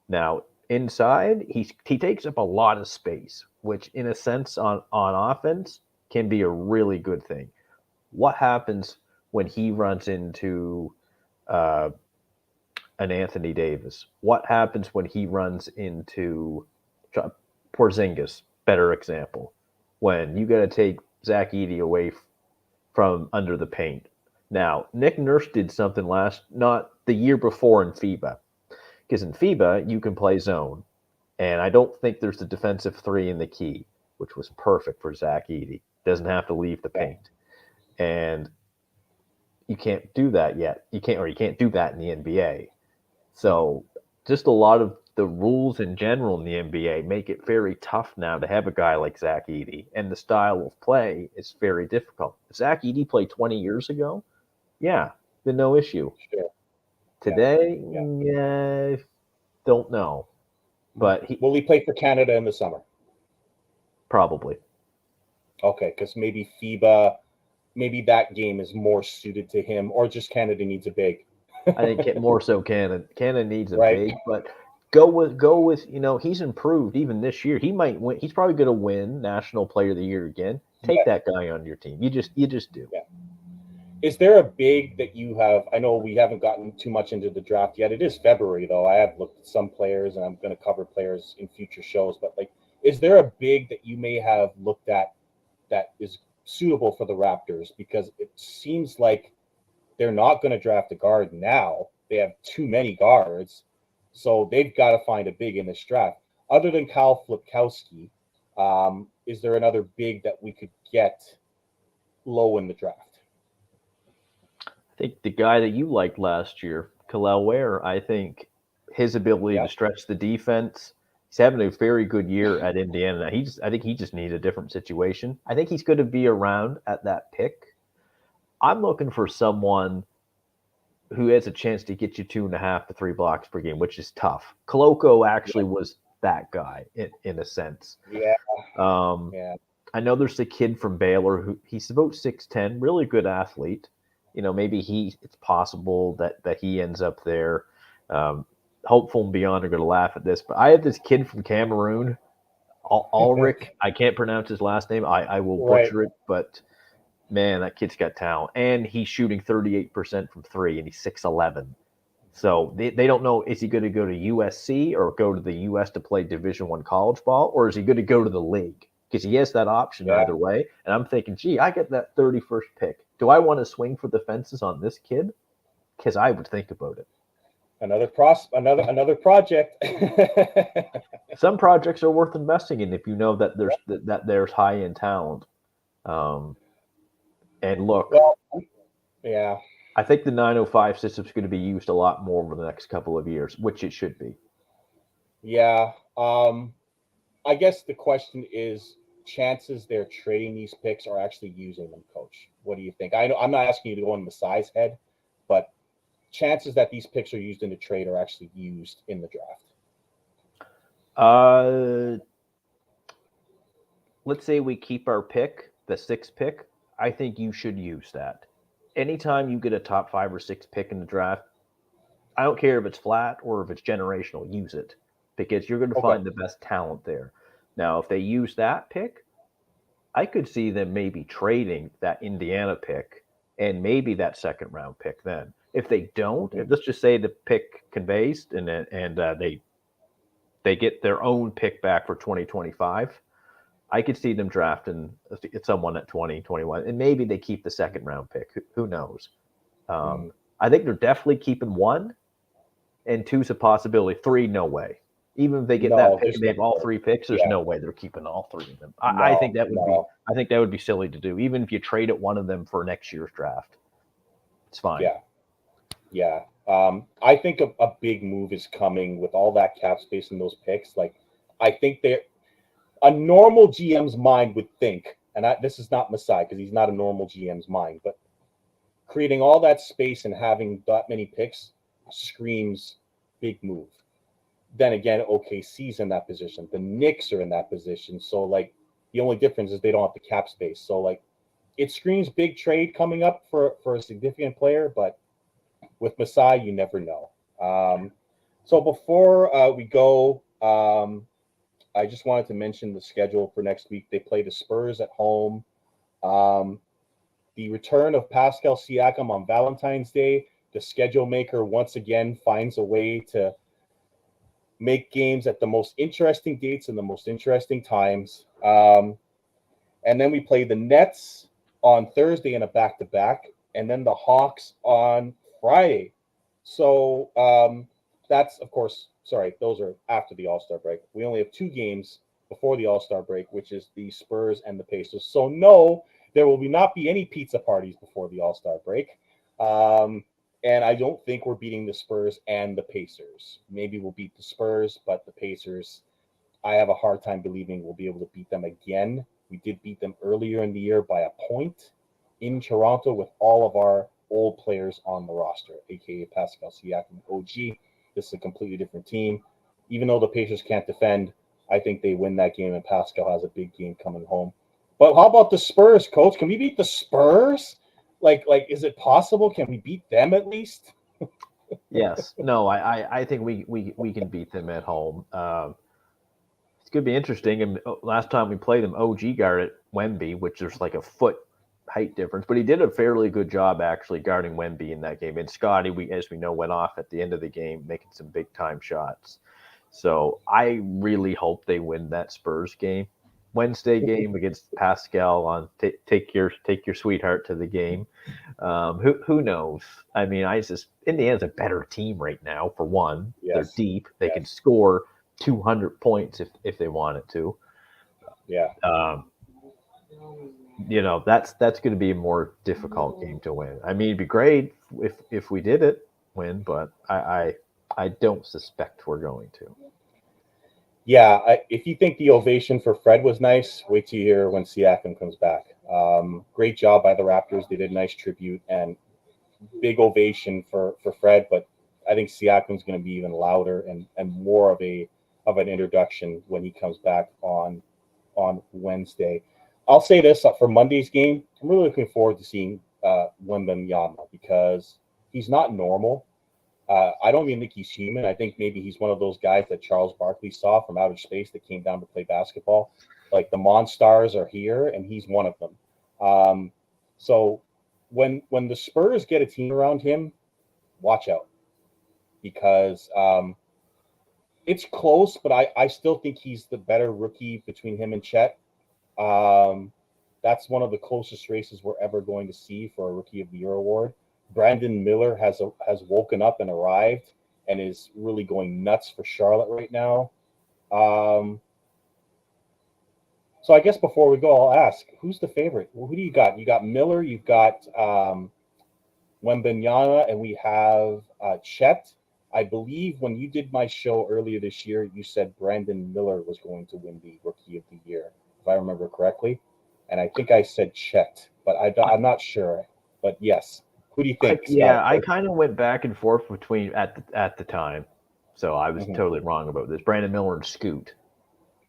Now, inside, he takes up a lot of space, which in a sense on offense can be a really good thing. What happens when he runs into uh, an Anthony Davis? What happens when he runs into Porzingis? Better example. When you got to take Zach Edey away from under the paint. Now, Nick Nurse did something not the year before in FIBA. Because in FIBA, you can play zone. And I don't think there's the defensive 3 in the key, which was perfect for Zach Edey. Doesn't have to leave the Yeah. paint. and you can't do that yet. You can't do that in the NBA. So just a lot of the rules in general in the NBA make it very tough now to have a guy like Zach Edey, and the style of play is very difficult. If Zach Edey played 20 years ago, yeah, then no issue. Sure. Today, Yeah. yeah, don't know, but Will he play for Canada in the summer? probably. Okay, because maybe FIBA, maybe that game is more suited to him, or just Canada needs a big. I think more so Canada. Canada needs a Right. big, but go with he's improved even this year. He might win. He's probably going to win National Player of the Year again. Take Yeah. that guy on your team. You just do. Yeah. Is there a big that you have? I know we haven't gotten too much into the draft yet. It is February though. I have looked at some players, and I'm going to cover players in future shows. But like, is there a big that you may have looked at that is suitable for the Raptors? Because it seems like they're not going to draft a guard now. They have too many guards, so they've got to find a big in this draft. Other than Kyle Flipkowski, is there another big that we could get low in the draft? I think the guy that you liked last year, Kalel Ware, I think his ability Yeah. to stretch the defense. He's having a very good year at Indiana. I think he just needs a different situation. I think he's going to be around at that pick. I'm looking for someone who has a chance to get you 2.5 to 3 blocks per game, which is tough. Koloko actually was that guy in a sense. Yeah. Yeah. I know there's a kid from Baylor who he's about 6'10", really good athlete. Maybe it's possible that he ends up there. Hopeful and beyond are going to laugh at this, but I have this kid from Cameroon, Ulrich. I can't pronounce his last name. I will butcher it, but man, that kid's got talent, and he's shooting 38% from three, and he's 6'11". So they don't know, is he going to go to USC or go to the US to play Division I college ball, or is he going to go to the league? Because he has that option either way. And I'm thinking, gee, I get that 31st pick. Do I want to swing for the fences on this kid? Because I would think about it. Another project. Some projects are worth investing in if you know that there's high end talent. And look, yeah, I think the 905 system is going to be used a lot more over the next couple of years, which it should be. Yeah. I guess the question is chances they're trading these picks or actually using them, Coach. What do you think? I know I'm not asking you to go on Masai's head, but chances that these picks are used in the trade are actually used in the draft. Let's say we keep our pick, the 6th pick. I think you should use that. Anytime you get a top 5 or 6 pick in the draft, I don't care if it's flat or if it's generational, use it because you're going to find the best talent there. Now, if they use that pick, I could see them maybe trading that Indiana pick and maybe that 2nd round pick then. If they don't, if let's just say the pick conveys and they get their own pick back for 2025, I could see them drafting someone at 20, 21, and maybe they keep the 2nd round pick. Who knows? I think they're definitely keeping 1, and 2's a possibility. 3, no way. Even if they get that pick and they have all 3 picks, there's no way they're keeping all 3 of them. I think that would be silly to do. Even if you traded one of them for next year's draft, it's fine. Yeah. I think a big move is coming with all that cap space in those picks. Like, I think a normal GM's mind would think, and this is not Masai because he's not a normal GM's mind, but creating all that space and having that many picks screams big move. Then again, OKC's in that position. The Knicks are in that position. So, like, the only difference is they don't have the cap space. So, like, it screams big trade coming up for a significant player, but with Masai, you never know. So before we go, I just wanted to mention the schedule for next week. They play the Spurs at home. The return of Pascal Siakam on Valentine's Day. The schedule maker once again finds a way to make games at the most interesting dates and the most interesting times. And then we play the Nets on Thursday in a back-to-back, and then the Hawks on Friday. So that's, of course, those are after the All-Star break. We only have 2 games before the All-Star break, which is the Spurs and the Pacers. So no, there will not be any pizza parties before the All-Star break. And I don't think we're beating the Spurs and the Pacers. Maybe we'll beat the Spurs, but the Pacers, I have a hard time believing we'll be able to beat them again. We did beat them earlier in the year by a point in Toronto with all of our old players on the roster, aka Pascal Siakam, OG. This is a completely different team. Even though the Pacers can't defend, I think they win that game, and Pascal has a big game coming home. But how about the Spurs, Coach? Can we beat the Spurs? Like, is it possible? Can we beat them at least? Yes. No, I think we can beat them at home. It's going to be interesting. And last time we played them, OG guarded Wemby, which there's like a foot height difference, but he did a fairly good job actually guarding Wemby in that game. And Scotty, as we know, went off at the end of the game, making some big time shots. So I really hope they win that Spurs game. Wednesday game against Pascal on take your sweetheart to the game. Who knows? I mean, Indiana's a better team right now. For one, Yes. They're deep. They can score 200 points if they wanted to. Yeah. That's going to be a more difficult game to win. I mean, it'd be great if we did win, but I don't suspect we're going to. Yeah, if you think the ovation for Fred was nice, wait till you hear when Siakam comes back. Great job by the Raptors. They did a nice tribute and big ovation for Fred, but I think Siakam's going to be even louder and more of an introduction when he comes back on Wednesday. I'll say this for Monday's game. I'm really looking forward to seeing Wembanyama because he's not normal. I don't even think he's human. I think maybe he's one of those guys that Charles Barkley saw from outer space that came down to play basketball. Like the Monstars are here, and he's one of them. So when the Spurs get a team around him, watch out because it's close, but I still think he's the better rookie between him and Chet. That's one of the closest races we're ever going to see for a Rookie of the Year award. Brandon Miller has woken up and arrived and is really going nuts for Charlotte right now. So I guess before we go, I'll ask, who's the favorite? Well, who do you got? You got Miller, you've got Wembanyama, and we have Chet. I believe when you did my show earlier this year, you said Brandon Miller was going to win the Rookie of the Year, if I remember correctly. And I think I said Chet, but I'm not sure. But yes. Who do you think? I kind of went back and forth between at the time, so I was totally wrong about this. Brandon Miller and Scoot.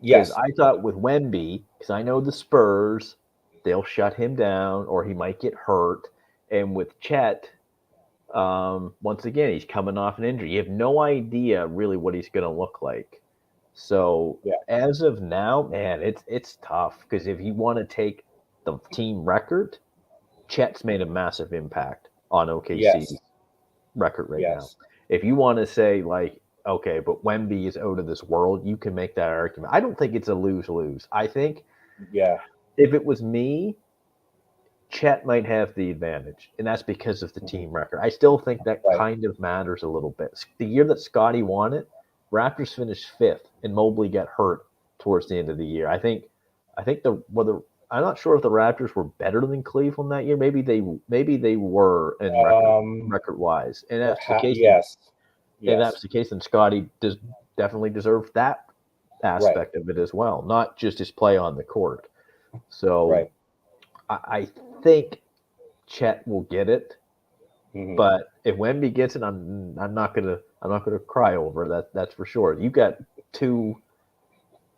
Yes, I thought with Wemby, because I know the Spurs, they'll shut him down or he might get hurt. And with Chet, once again, he's coming off an injury. You have no idea really what he's going to look like. So as of now, man, it's tough because if you want to take the team record, Chet's made a massive impact on OKC's record right now. If you want to say like, okay, but Wemby is out of this world, you can make that argument. I don't think it's a lose-lose. I think if it was me, Chet might have the advantage, and that's because of the team record. I still think that kind of matters a little bit. The year that Scotty won it, Raptors finished 5th, and Mobley got hurt towards the end of the year. I'm not sure if the Raptors were better than Cleveland that year. Maybe they were in record wise. And that's the case. If that's the case, then Scotty definitely deserved that aspect of it as well, not just his play on the court. So I think Chet will get it, but if Wemby gets it, I'm not gonna cry over it. That's for sure. You got two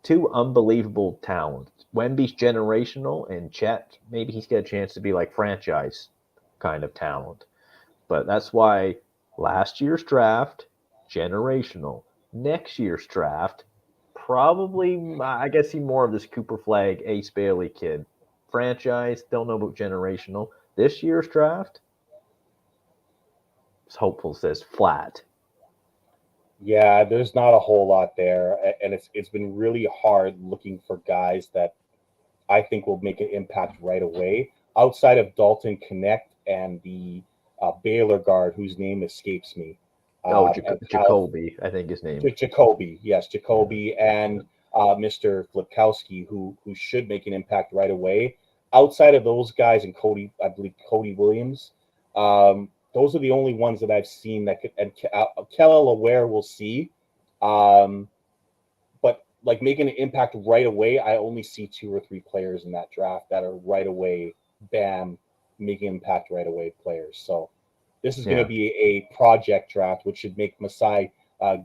unbelievable talents. Wemby's generational, and Chet, maybe he's got a chance to be like franchise kind of talent. But that's why last year's draft, generational. Next year's draft, probably, I guess he's more of this Cooper Flag, Ace Bailey kid. Franchise, don't know about generational. This year's draft, it's hopeful, says flat. Yeah, there's not a whole lot there, and it's been really hard looking for guys that I think will make an impact right away. Outside of Dalton Connect and the Baylor guard, whose name escapes me. Jacoby, I think his name. Jacoby, yes, Jacoby, and Mr. Flipkowski, who should make an impact right away. outside of those guys and Cody, I believe Cody Williams, those are the only ones that I've seen that could. And Kelly Aware we'll see, but like making an impact right away, I only see 2 or 3 players in that draft that are right away, bam, making impact right away players. So this is going to be a project draft, which should make Masai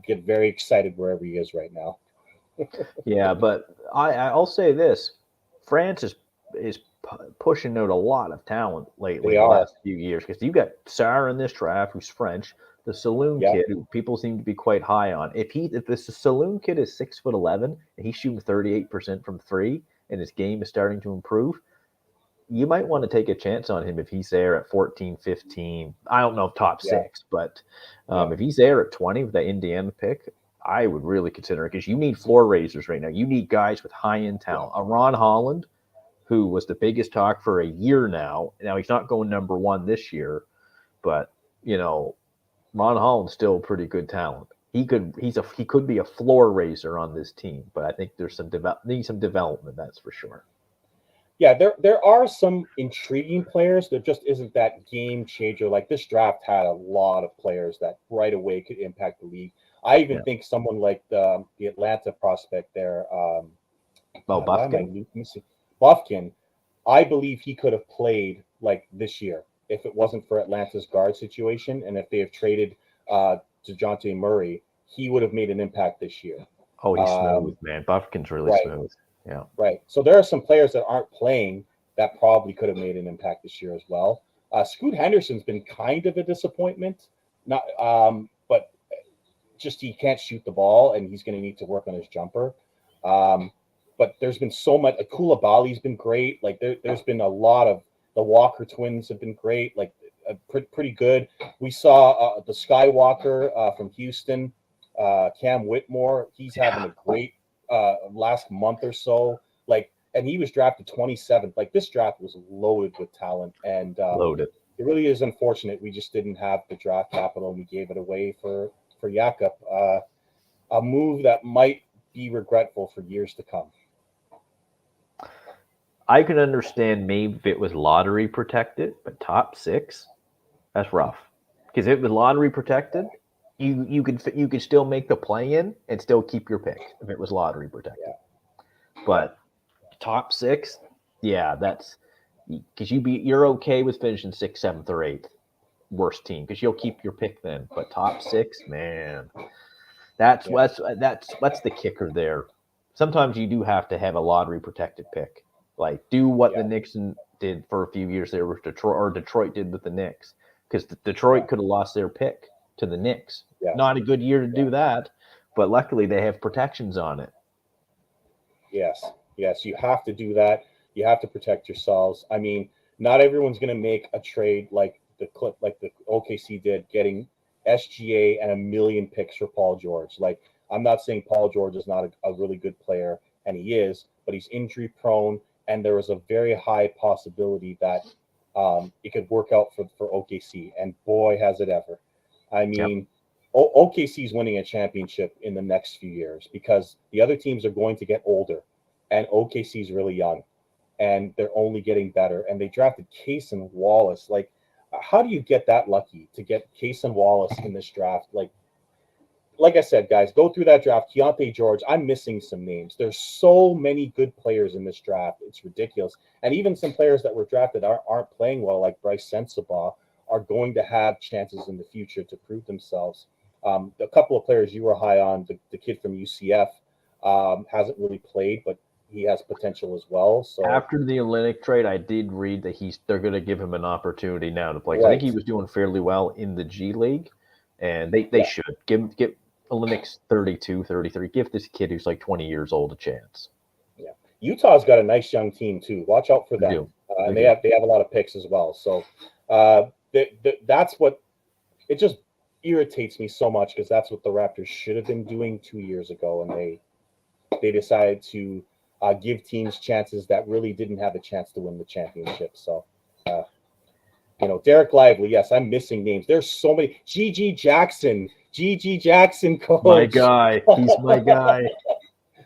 get very excited wherever he is right now. Yeah, but I'll say this: France is pushing out a lot of talent lately They the are. last few years because you got Sarr in this draft, who's French, the Saloon Yep. kid, who people seem to be quite high on. If this Saloon kid is 6'11" and he's shooting 38% from three, and his game is starting to improve, you might want to take a chance on him if he's there at 14, 15. I don't know if top six, but if he's there at 20 with that Indiana pick, I would really consider it because you need floor raisers right now. You need guys with high-end talent. Ron Holland, who was the biggest talk for a year now. Now, he's not going number one this year, but, Ron Holland's still pretty good talent. He could be a floor raiser on this team, but I think there's some development, that's for sure. Yeah, there are some intriguing players. There just isn't that game changer. Like this draft had a lot of players that right away could impact the league. I even think someone like the Atlanta prospect there, Buffkin. Buffkin, I believe he could have played like this year if it wasn't for Atlanta's guard situation, and if they have traded DeJounte Murray, he would have made an impact this year. Oh, he's smooth, man. Buffkin's really smooth. Yeah. Right. So there are some players that aren't playing that probably could have made an impact this year as well. Scoot Henderson's been kind of a disappointment, but just he can't shoot the ball, and he's going to need to work on his jumper. But there's been so much. Koulibaly's been great. Like there's been a lot of the Walker twins have been great. Like pretty good. We saw the Skywalker from Houston, Cam Whitmore. He's having a great last month or so. And he was drafted 27th. Like this draft was loaded with talent, and loaded. It really is unfortunate we just didn't have the draft capital and we gave it away for Jakob. A move that might be regretful for years to come. I could understand maybe if it was lottery protected, but top 6, that's rough. Because if it was lottery protected, you could still make the play-in and still keep your pick if it was lottery protected. Yeah. But top 6, that's because you're okay with finishing 6th, 7th, or 8th, worst team, because you'll keep your pick then. But top 6, man, that's the kicker there. Sometimes you do have to have a lottery protected pick. Like do what the Knicks did for a few years there with Detroit, or Detroit did with the Knicks, because Detroit could have lost their pick to the Knicks. Yeah. Not a good year to do that, but luckily they have protections on it. Yes, you have to do that. You have to protect yourselves. I mean, not everyone's going to make a trade like the OKC did, getting SGA and 1 million picks for Paul George. Like, I'm not saying Paul George is not a really good player, and he is, but he's injury prone, and there was a very high possibility that it could work out for OKC, and boy, has it ever. I mean, OKC is winning a championship in the next few years because the other teams are going to get older, and OKC is really young, and they're only getting better. And they drafted Cason Wallace. Like, how do you get that lucky to get Cason Wallace in this draft? Like I said, guys, go through that draft. Keontae George, I'm missing some names. There's so many good players in this draft. It's ridiculous. And even some players that were drafted aren't playing well, like Bryce Sensabaugh, are going to have chances in the future to prove themselves. A couple of players you were high on, the kid from UCF, hasn't really played, but he has potential as well. So after the Olynyk trade, I did read that they're going to give him an opportunity now to play. Right. I think he was doing fairly well in the G League, and they should give Olynyk's 32, 33. Give this kid who's like 20 years old a chance. Yeah, Utah's got a nice young team too. Watch out for them. They have a lot of picks as well. So that's what it just irritates me so much, because that's what the Raptors should have been doing 2 years ago, and they decided to give teams chances that really didn't have a chance to win the championship. So, Derek Lively, yes, I'm missing names. There's so many. GG Jackson, coach. My guy. He's my guy.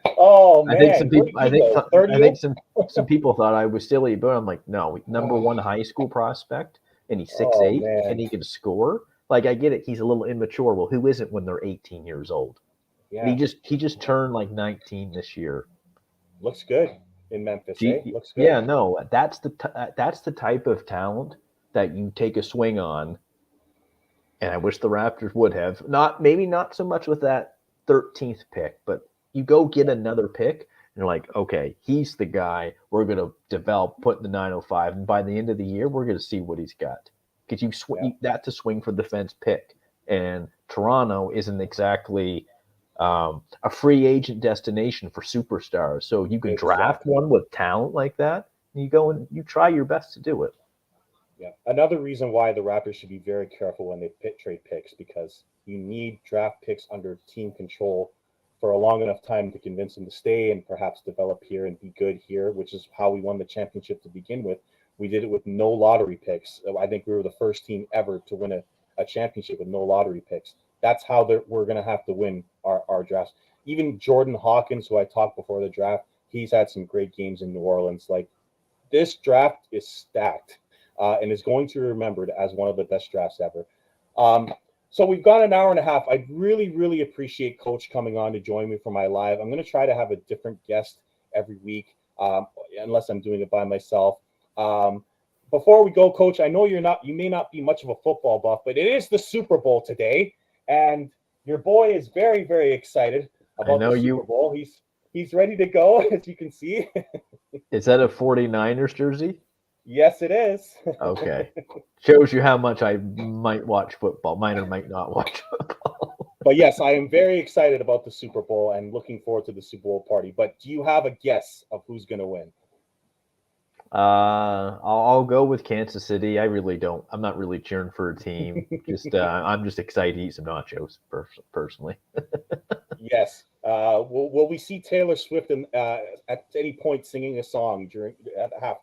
Oh I think man, some where people, did he go? Third I think year? some people thought I was silly, but I'm like, no, number one high school prospect, and he's six Oh eight, and man, he can score. Like I get it, he's a little immature. Well, who isn't when they're 18 years old? And yeah, he just turned like 19 this year. looks good in Memphis, eh? Looks good. Yeah, no, that's the type of talent that you take a swing on, and I wish the Raptors would have. Not maybe not so much with that 13th pick, but you go get another pick, and you're like, okay, he's the guy we're gonna develop, put in the 905, and by the end of the year, we're gonna see what he's got. Because Yeah, that's a swing for the fence pick, and Toronto isn't exactly a free agent destination for superstars. So you can draft exactly. one with talent like that, and you go and you try your best to do it. Yeah. Another reason why the Raptors should be very careful when they trade picks because you need draft picks under team control for a long enough time to convince them to stay and perhaps develop here and be good here, which is how we won the championship to begin with. We did it with no lottery picks. I think we were the first team ever to win a championship with no lottery picks. That's how we're going to have to win our drafts. Even Jordan Hawkins, who I talked before the draft, he's had some great games in New Orleans. Like this draft is stacked and is going to be remembered as one of the best drafts ever. Um, so we've got an hour and a half. I really, really appreciate Coach coming on to join me for my live. I'm going to try to have a different guest every week, unless I'm doing it by myself. Um, before we go, Coach, I know you may not be much of a football buff, but it is the Super Bowl today, and your boy is very, very excited I about know the Super you. Bowl. He's ready to go, as you can see. Is that a 49ers jersey? Yes, it is. Okay. Shows you how much I might watch football. Might or might not watch football. But yes, I am very excited about the Super Bowl and looking forward to the Super Bowl party. But do you have a guess of who's going to win? I'll go with Kansas City. I really don't. I'm not really cheering for a team. Just I'm just excited to eat some nachos personally. Yes. Will we see Taylor Swift at any point singing a song at halftime?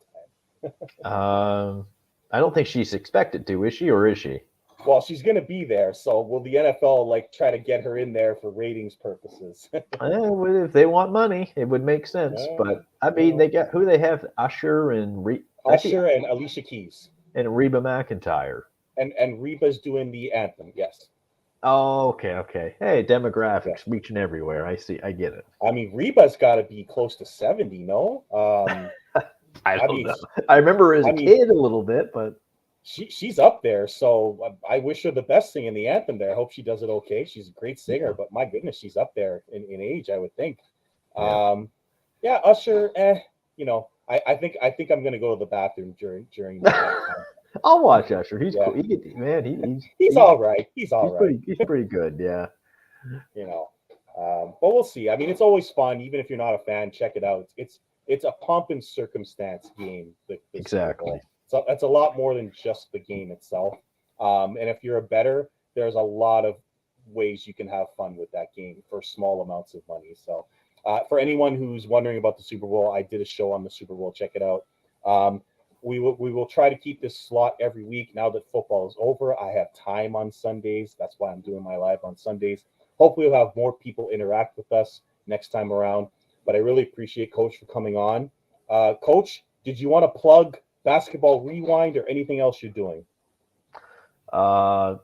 I don't think she's expected to, is she, or is she? Well, she's going to be there. So will the NFL like try to get her in there for ratings purposes? Well, if they want money, it would make sense. Uh, But I mean, they got who they have: Usher and I think Usher and Alicia Keys. and Reba McEntire. And Reba's doing the anthem. Yes. Oh, okay, okay. Hey, Yeah. demographics reaching everywhere. I see. I get it. I mean, Reba's got to be close to 70, no? I I don't mean, know. I remember as I a mean, kid a little bit, but she's up there. So I wish her the best singing the anthem there. I hope she does it okay. She's a great singer, yeah, but my goodness, she's up there in age, I would think. yeah. Yeah, Usher, I think I'm gonna go to the bathroom during the halftime. I'll watch Usher. He's Yeah, cool. Man, he's all right. He's all right. he's pretty good. Yeah, You know, but we'll see. I mean, it's always fun, even if you're not a fan. Check it out. It's a pomp and circumstance game. The Super exactly. Bowl. So that's a lot more than just the game itself. And if you're a bettor, there's a lot of ways you can have fun with that game for small amounts of money. So, for anyone who's wondering about the Super Bowl, I did a show on the Super Bowl. Check it out. Um, we will try to keep this slot every week. Now that football is over, I have time on Sundays. That's why I'm doing my live on Sundays. Hopefully, we'll have more people interact with us next time around. But I really appreciate Coach for coming on. Coach, did you want to plug Basketball Rewind or anything else you're doing? Uh,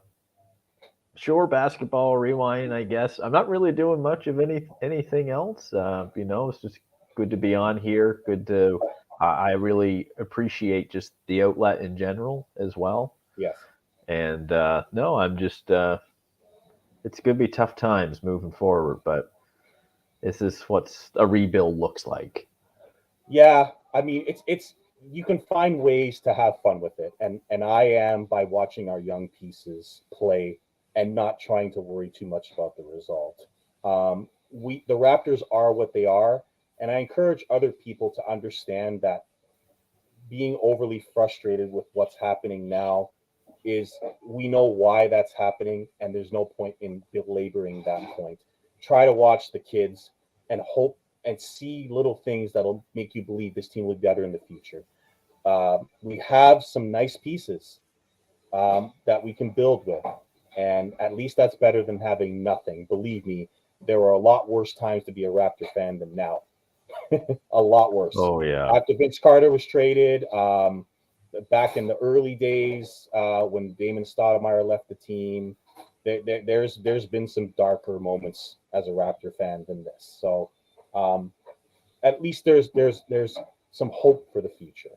sure. Basketball rewind. I guess I'm not really doing much of anything else. It's just good to be on here. Good to. I really appreciate just the outlet in general as well. Yes. And no, I'm just. It's going to be tough times moving forward, but this is what a rebuild looks like. Yeah, I mean it's you can find ways to have fun with it, and I am by watching our young pieces play and not trying to worry too much about the result. We the Raptors are what they are, and I encourage other people to understand that being overly frustrated with what's happening now is we know why that's happening, and there's no point in belaboring that point. Try to watch the kids and hope and see little things that'll make you believe this team will be better in the future. We have some nice pieces that we can build with, and at least that's better than having nothing. Believe me, there were a lot worse times to be a Raptor fan than now. A lot worse. Oh yeah. After Vince Carter was traded, back in the early days when Damon Stoudemire left the team, there's been some darker moments as a Raptor fan than this. So at least there's some hope for the future.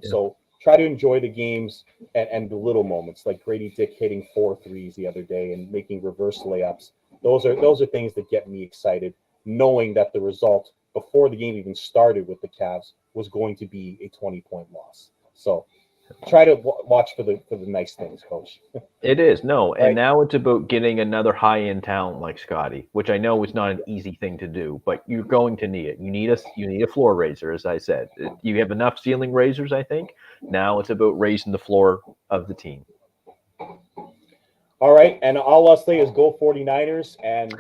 So try to enjoy the games and the little moments, like Gradey Dick hitting 4 threes the other day and making reverse layups. Those are things that get me excited, knowing that the result before the game even started with the Cavs was going to be a 20-point loss. So try to watch for the nice things, Coach. It is. No, and Right. now it's about getting another high-end talent like Scotty, which I know is not an easy thing to do, but you're going to need it. You need a floor raiser, as I said. You have enough ceiling raisers, I think. Now it's about raising the floor of the team. All right, and all I'll say is go 49ers. And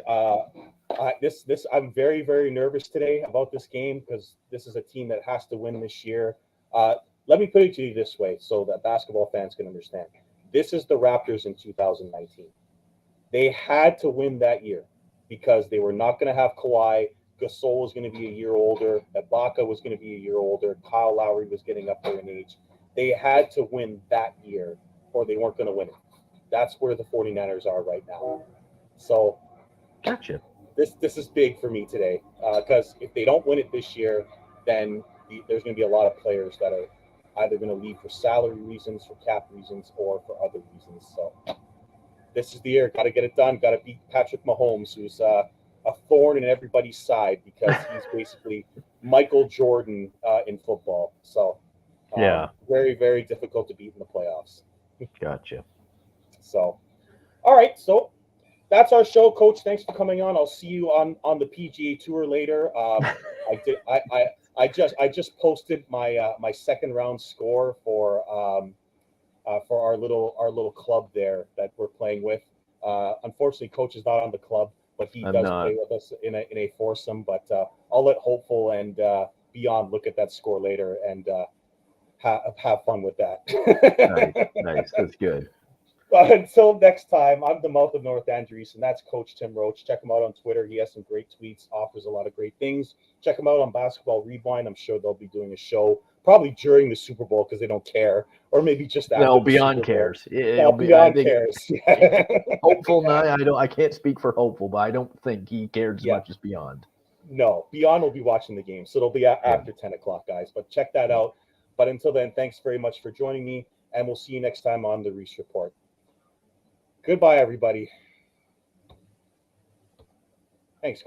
this I'm very, very nervous today about this game because this is a team that has to win this year. Let me put it to you this way so that basketball fans can understand. This is the Raptors in 2019. They had to win that year because they were not going to have Kawhi. Gasol was going to be a year older. Ibaka was going to be a year older. Kyle Lowry was getting up there in age. They had to win that year or they weren't going to win it. That's where the 49ers are right now. So Gotcha. This is big for me today because if they don't win it this year, then there's going to be a lot of players that are either going to leave for salary reasons, for cap reasons, or for other reasons. So this is the year. Got to get it done. Got to beat Patrick Mahomes, who's a thorn in everybody's side because he's basically Michael Jordan in football. So very, very difficult to beat in the playoffs. Gotcha. So, all right. So that's our show, Coach. Thanks for coming on. I'll see you on the PGA Tour later. I just posted my second round score for our little club there that we're playing with. Unfortunately, Coach is not on the club, but he does play with us in a foursome. But I'll let Hopeful and Beyond look at that score later and have fun with that. Nice. That's good. But until next time, I'm the Mouth of North Andrews, and that's Coach Tim Roach. Check him out on Twitter. He has some great tweets, offers a lot of great things. Check him out on Basketball Rewind. I'm sure they'll be doing a show probably during the Super Bowl because they don't care, or maybe just after. No, Beyond cares. Beyond cares. Hopeful, no, I can't speak for Hopeful, but I don't think he cares as much as Beyond. No, Beyond will be watching the game, so it'll be after 10 o'clock, guys. But check that out. But until then, thanks very much for joining me, and we'll see you next time on the Reece Report. Goodbye, everybody. Thanks, Coach.